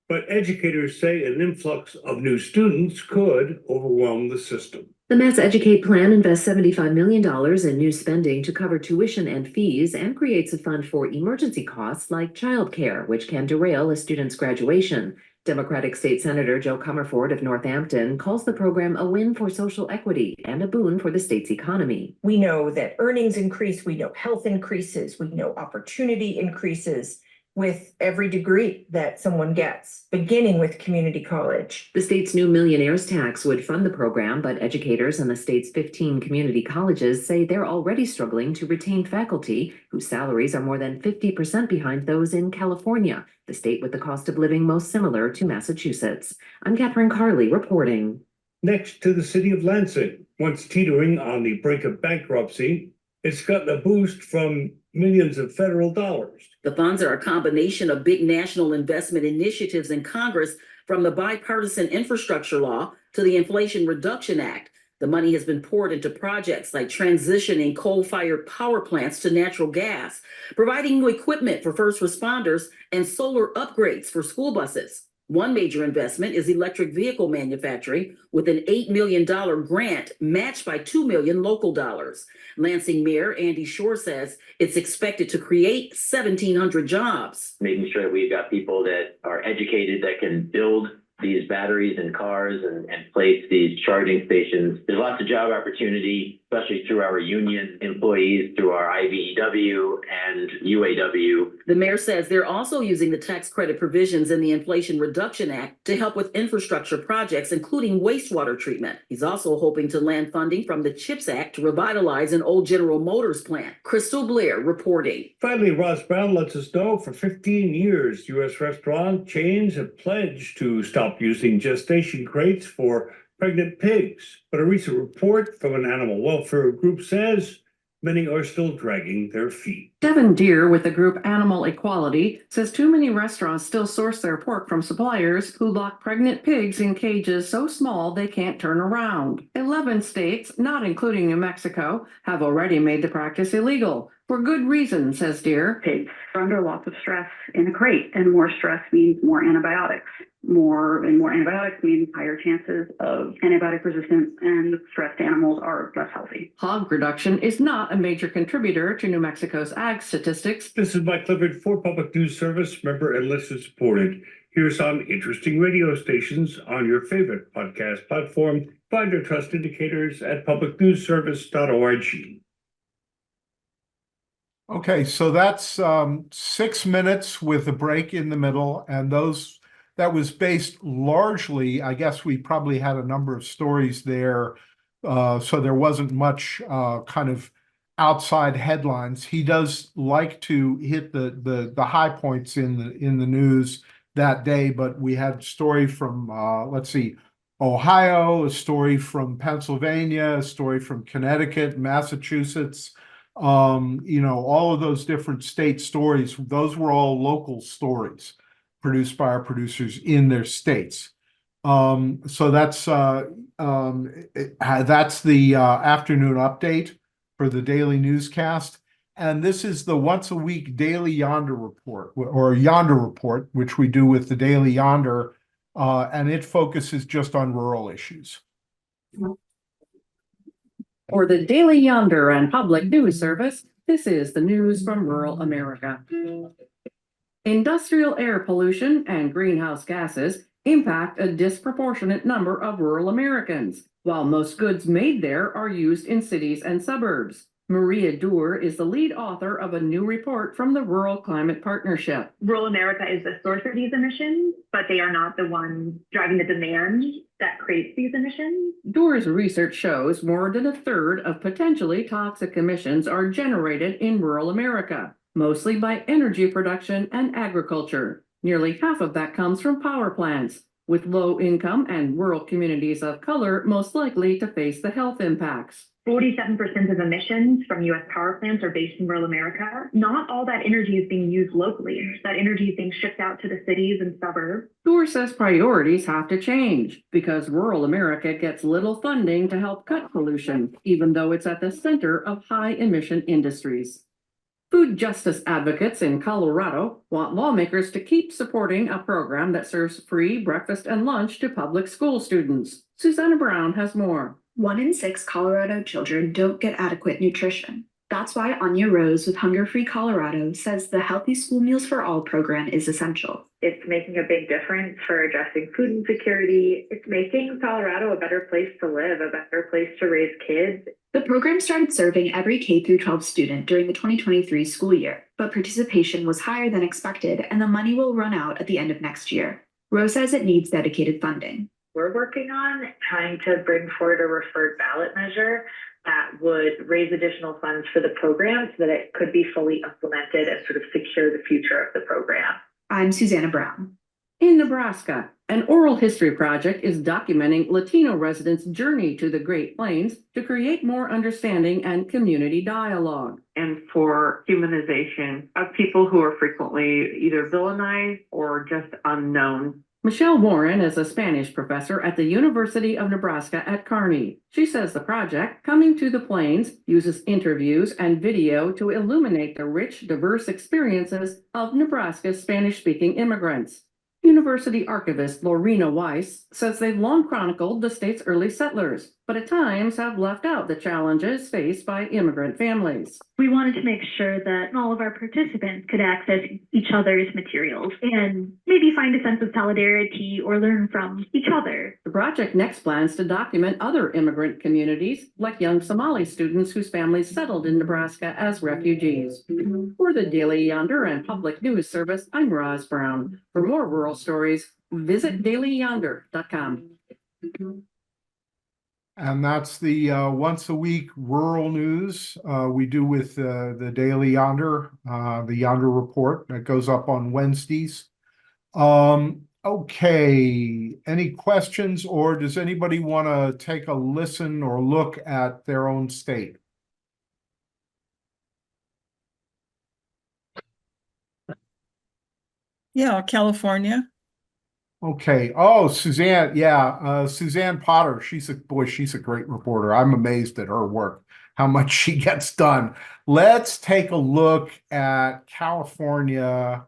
but educators say an influx of new students could overwhelm the system. The Mass Educate plan invests $75 million in new spending to cover tuition and fees and creates a fund for emergency costs like childcare, which can derail a student's graduation. Democratic State Senator Joe Comerford of Northampton calls the program a win for social equity and a boon for the state's economy. We know that earnings increase, we know health increases, we know opportunity increases with every degree that someone gets, beginning with community college. The state's new millionaires tax would fund the program, but educators in the state's 15 community colleges say they're already struggling to retain faculty whose salaries are more than 50% behind those in California, the state with the cost of living most similar to Massachusetts. I'm Catherine Carley reporting. Next to the city of Lansing, once teetering on the brink of bankruptcy, it's gotten a boost from millions of federal dollars. The funds are a combination of big national investment initiatives in Congress, from the bipartisan infrastructure law to the Inflation Reduction Act. The money has been poured into projects like transitioning coal-fired power plants to natural gas, providing new equipment for first responders, and solar upgrades for school buses. One major investment is electric vehicle manufacturing, with an $8 million grant matched by $2 million local dollars. Lansing Mayor Andy Shore says it's expected to create 1,700 jobs. Making sure that we've got people that are educated that can build these batteries in cars and place these charging stations. There's lots of job opportunity, especially through our union employees, through our IBEW and UAW. The mayor says they're also using the tax credit provisions in the Inflation Reduction Act to help with infrastructure projects, including wastewater treatment. He's also hoping to land funding from the CHIPS Act to revitalize an old General Motors plant. Crystal Blair reporting. Finally, Ross Brown lets us know for 15 years, U.S. restaurant chains have pledged to stop using gestation crates for pregnant pigs. But a recent report from an animal welfare group says many are still dragging their feet. Devin Deere with the group Animal Equality says too many restaurants still source their pork from suppliers who lock pregnant pigs in cages so small they can't turn around. 11 states, not including New Mexico, have already made the practice illegal. For good reason, says Deere. Pigs are under lots of stress in a crate, and more stress means more antibiotics. More antibiotics means higher chances of antibiotic resistance, and stressed animals are less healthy. Hog reduction is not a major contributor to New Mexico's ag statistics. This is Mike Clifford for Public News Service, member and listener supported. Here's some interesting radio stations on your favorite podcast platform. Find our trust indicators at publicnewsservice.org. Okay, so that's 6 minutes with a break in the middle, and that was based largely, I guess we probably had a number of stories there, so there wasn't much kind of outside headlines. He does like to hit the high points in the news that day, but we had a story from let's see, Ohio, a story from Pennsylvania, a story from Connecticut, Massachusetts. All of those different state stories, those were all local stories produced by our producers in their states. So that's the afternoon update for the daily newscast. And this is the once a week Daily Yonder Report, or Yonder Report, which we do with the Daily Yonder, and it focuses just on rural issues. For the Daily Yonder and Public News Service, this is the news from rural America. Industrial air pollution and greenhouse gases impact a disproportionate number of rural Americans, while most goods made there are used in cities and suburbs. Maria Doer is the lead author of a new report from the Rural Climate Partnership. Rural America is the source of these emissions, but they are not the ones driving the demand that creates these emissions. Doer's research shows more than a third of potentially toxic emissions are generated in rural America, mostly by energy production and agriculture. Nearly half of that comes from power plants, with low income and rural communities of color most likely to face the health impacts. 47% of emissions from U.S. power plants are based in rural America. Not all that energy is being used locally. That energy is being shipped out to the cities and suburbs. Doer says priorities have to change because rural America gets little funding to help cut pollution, even though it's at the center of high emission industries. Food justice advocates in Colorado want lawmakers to keep supporting a program that serves free breakfast and lunch to public school students. Susanna Brown has more. 1 in 6 Colorado children don't get adequate nutrition. That's why Anya Rose with Hunger Free Colorado says the Healthy School Meals for All program is essential. It's making a big difference for addressing food insecurity. It's making Colorado a better place to live, a better place to raise kids. The program started serving every K-12 student during the 2023 school year, but participation was higher than expected and the money will run out at the end of next year. Rose says it needs dedicated funding. We're working on trying to bring forward a referred ballot measure that would raise additional funds for the program so that it could be fully implemented and sort of secure the future of the program. I'm Susanna Brown. In Nebraska, an oral history project is documenting Latino residents' journey to the Great Plains to create more understanding and community dialogue. And for humanization of people who are frequently either villainized or just unknown. Michelle Warren is a Spanish professor at the University of Nebraska at Kearney. She says the project, Coming to the Plains, uses interviews and video to illuminate the rich, diverse experiences of Nebraska's Spanish-speaking immigrants. University archivist Lorena Weiss says they've long chronicled the state's early settlers, but at times have left out the challenges faced by immigrant families. We wanted to make sure that all of our participants could access each other's materials and maybe find a sense of solidarity or learn from each other. The project next plans to document other immigrant communities, like young Somali students whose families settled in Nebraska as refugees. For the Daily Yonder and Public News Service, I'm Roz Brown. For more rural stories, visit dailyyonder.com. And that's the once a week rural news we do with the Daily Yonder, the Yonder Report that goes up on Wednesdays. Okay, any questions, or does anybody want to take a listen or look at their own state? Yeah, California. Okay. Oh, Suzanne. Yeah. Suzanne Potter. She's a great reporter. I'm amazed at her work, how much she gets done. Let's take a look at California.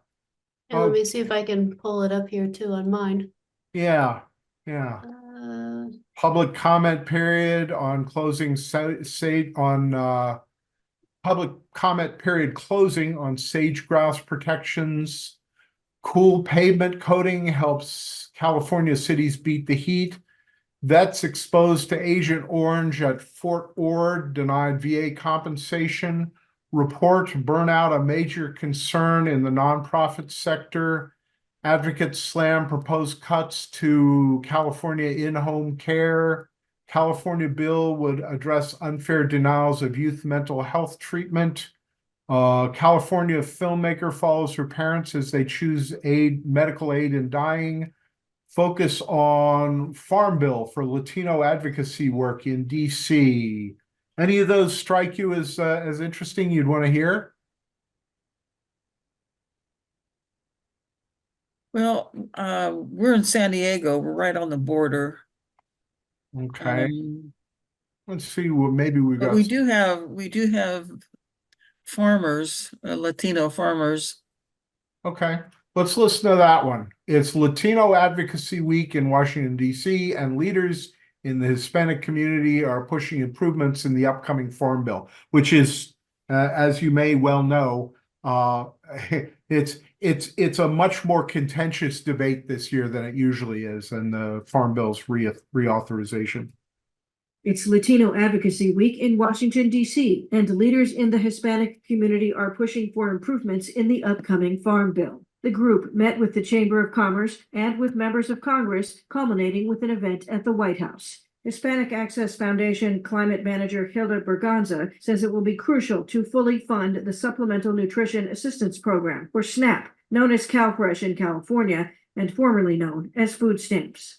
And let me see if I can pull it up here too on mine. Yeah. Yeah. Public comment period on closing public comment period closing on sage grouse protections. Cool pavement coating helps California cities beat the heat. Vets exposed to Agent Orange at Fort Ord denied VA compensation. Report burnout a major concern in the nonprofit sector. Advocates slam proposed cuts to California in-home care. California bill would address unfair denials of youth mental health treatment. California filmmaker follows her parents as they choose medical aid in dying. Focus on Farm Bill for Latino advocacy work in DC. Any of those strike you as interesting you'd want to hear? Well, we're in San Diego. We're right on the border. Okay. Let's see. Well, maybe we got. We do have farmers, Latino farmers. Okay, let's listen to that one. It's Latino Advocacy Week in Washington, D.C., and leaders in the Hispanic community are pushing improvements in the upcoming Farm Bill, which is, as you may well know, it's a much more contentious debate this year than it usually is, and the Farm Bill's reauthorization. It's Latino Advocacy Week in Washington, D.C., and leaders in the Hispanic community are pushing for improvements in the upcoming Farm Bill. The group met with the Chamber of Commerce and with members of Congress, culminating with an event at the White House. Hispanic Access Foundation Climate Manager Hilda Berganza says it will be crucial to fully fund the Supplemental Nutrition Assistance Program, or SNAP, known as CalFresh in California and formerly known as food stamps.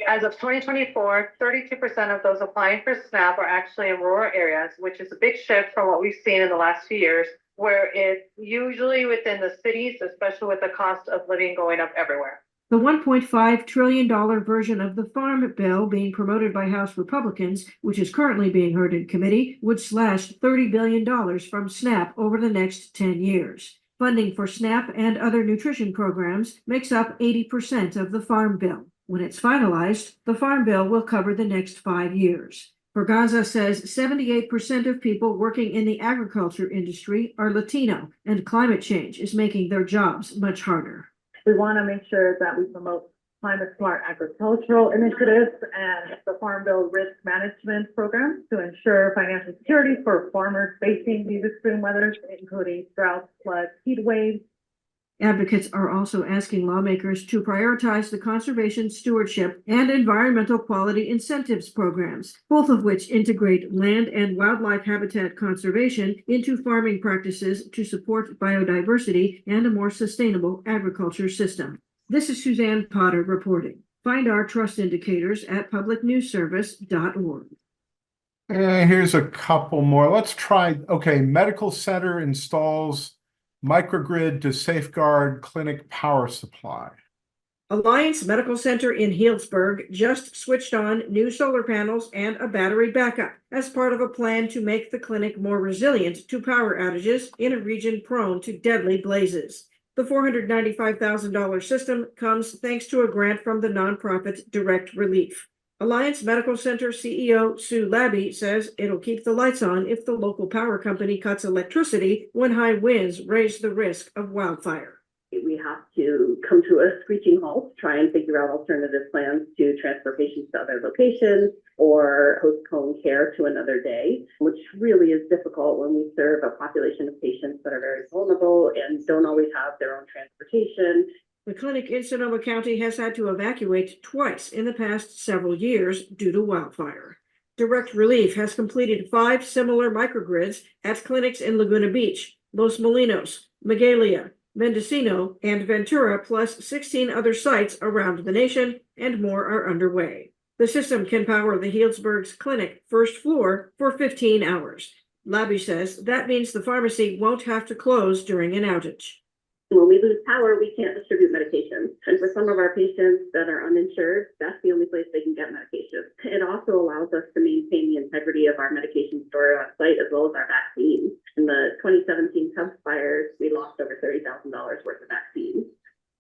As of 2024, 32% of those applying for SNAP are actually in rural areas, which is a big shift from what we've seen in the last few years, where it's usually within the cities, especially with the cost of living going up everywhere. The $1.5 trillion version of the Farm Bill being promoted by House Republicans, which is currently being heard in committee, would slash $30 billion from SNAP over the next 10 years. Funding for SNAP and other nutrition programs makes up 80% of the Farm Bill. When it's finalized, the Farm Bill will cover the next 5 years. Berganza says 78% of people working in the agriculture industry are Latino, and climate change is making their jobs much harder. We want to make sure that we promote climate smart agricultural initiatives and the Farm Bill risk management program to ensure financial security for farmers facing these extreme weathers, including droughts, floods, heat waves. Advocates are also asking lawmakers to prioritize the conservation stewardship and environmental quality incentives programs, both of which integrate land and wildlife habitat conservation into farming practices to support biodiversity and a more sustainable agriculture system. This is Suzanne Potter reporting. Find our trust indicators at publicnewsservice.org. And here's a couple more. Let's try, okay, medical center installs microgrid to safeguard clinic power supply. Alliance Medical Center in Healdsburg just switched on new solar panels and a battery backup as part of a plan to make the clinic more resilient to power outages in a region prone to deadly blazes. The $495,000 system comes thanks to a grant from the nonprofit Direct Relief. Alliance Medical Center CEO Sue Labby says it'll keep the lights on if the local power company cuts electricity when high winds raise the risk of wildfire. We have to come to a screeching halt, try and figure out alternative plans to transfer patients to other locations or postpone care to another day, which really is difficult when we serve a population of patients that are very vulnerable and don't always have their own transportation. The clinic in Sonoma County has had to evacuate twice in the past several years due to wildfire. Direct Relief has completed 5 similar microgrids at clinics in Laguna Beach, Los Molinos, Magalia, Mendocino, and Ventura, plus 16 other sites around the nation, and more are underway. The system can power the Healdsburg's clinic first floor for 15 hours. Labby says that means the pharmacy won't have to close during an outage. When we lose power, we can't distribute medications. And for some of our patients that are uninsured, that's the only place they can get medications. It also allows us to maintain the integrity of our medication storage on site as well as our vaccines. In the 2017 Cubs fires, we lost over $30,000 worth of vaccines.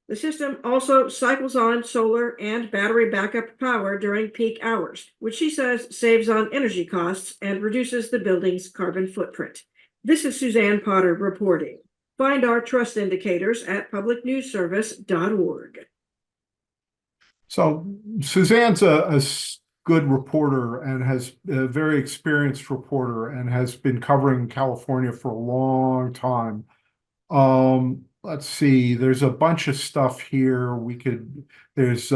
The system also cycles on solar and battery backup power during peak hours, which she says saves on energy costs and reduces the building's carbon footprint. This is Suzanne Potter reporting. Find our trust indicators at publicnewsservice.org. So Suzanne's a good reporter and has a very experienced reporter and has been covering California for a long time. Let's see, there's a bunch of stuff here. There's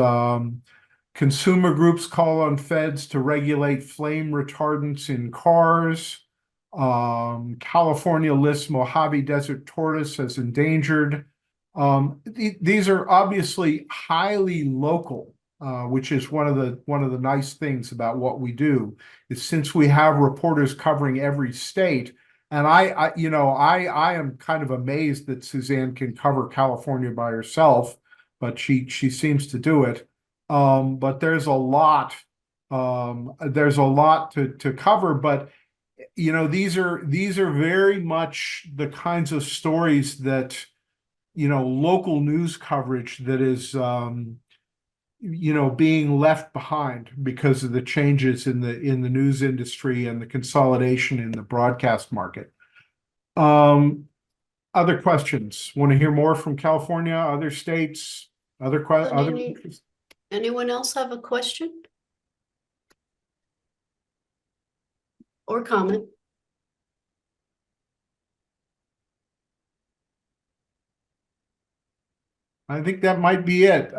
consumer groups call on feds to regulate flame retardants in cars. California lists Mojave Desert tortoise as endangered. These are obviously highly local, which is one of the nice things about what we do, is since we have reporters covering every state. And I am kind of amazed that Suzanne can cover California by herself, but she seems to do it. But there's a lot to cover, but these are very much the kinds of stories that, local news coverage that is, being left behind because of the changes in the news industry and the consolidation in the broadcast market. Other questions? Want to hear more from California, other states, other questions? Anyone else have a question? Or comment? I think that might be it.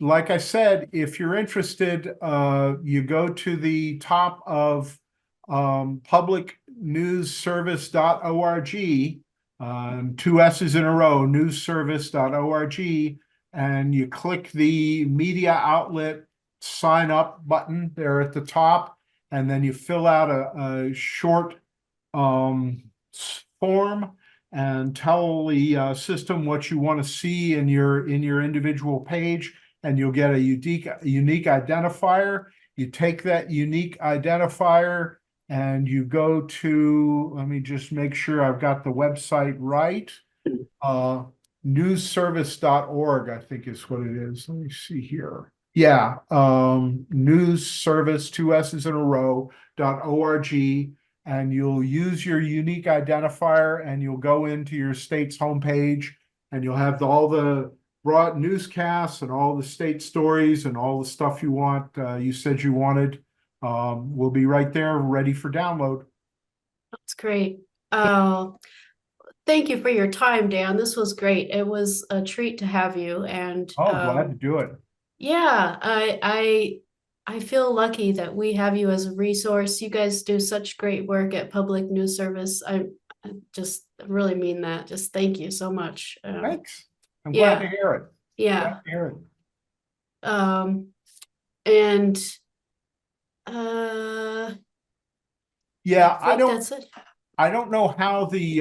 Like I said, if you're interested, you go to the top of publicnewsservice.org, 2 S's in a row, newsservice.org, and you click the media outlet sign up button there at the top, and then you fill out a short form, and tell the system what you want to see in your individual page, and you'll get a unique identifier. You take that unique identifier and you go to, let me just make sure I've got the website right. Newsservice.org, I think is what it is. Let me see here. Yeah, newsservice, 2 S's in a row, .org, and you'll use your unique identifier and you'll go into your state's homepage and you'll have all the broad newscasts and all the state stories and all the stuff you want, you said you wanted, will be right there ready for download. That's great. Thank you for your time, Dan. This was great. It was a treat to have you. And glad to do it. Yeah, I feel lucky that we have you as a resource. You guys do such great work at Public News Service. I just really mean that. Just thank you so much. Thanks. I'm glad to hear it. Yeah. Glad to hear it. And yeah, I think that's it. I don't know how the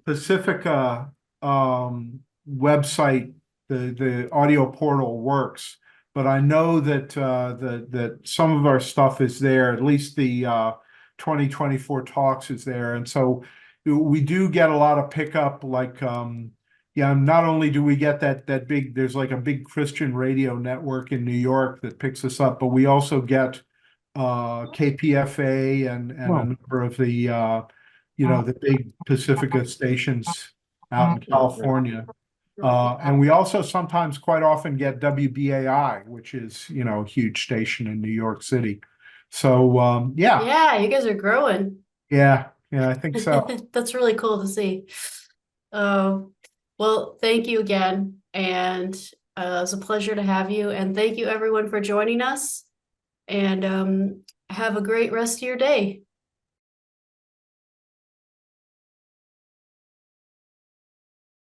Pacifica website, the audio portal works, but I know that that some of our stuff is there. At least the 2024 talks is there, and so we do get a lot of pickup. Like, yeah, not only do we get that big, there's like a big Christian radio network in New York that picks us up, but we also get KPFA and a number of the the big Pacifica stations out in California. And we also sometimes quite often get WBAI, which is, a huge station in New York City. So, yeah. Yeah, you guys are growing. Yeah, I think so. That's really cool to see. Well, thank you again. And it was a pleasure to have you. And thank you everyone for joining us. And have a great rest of your day.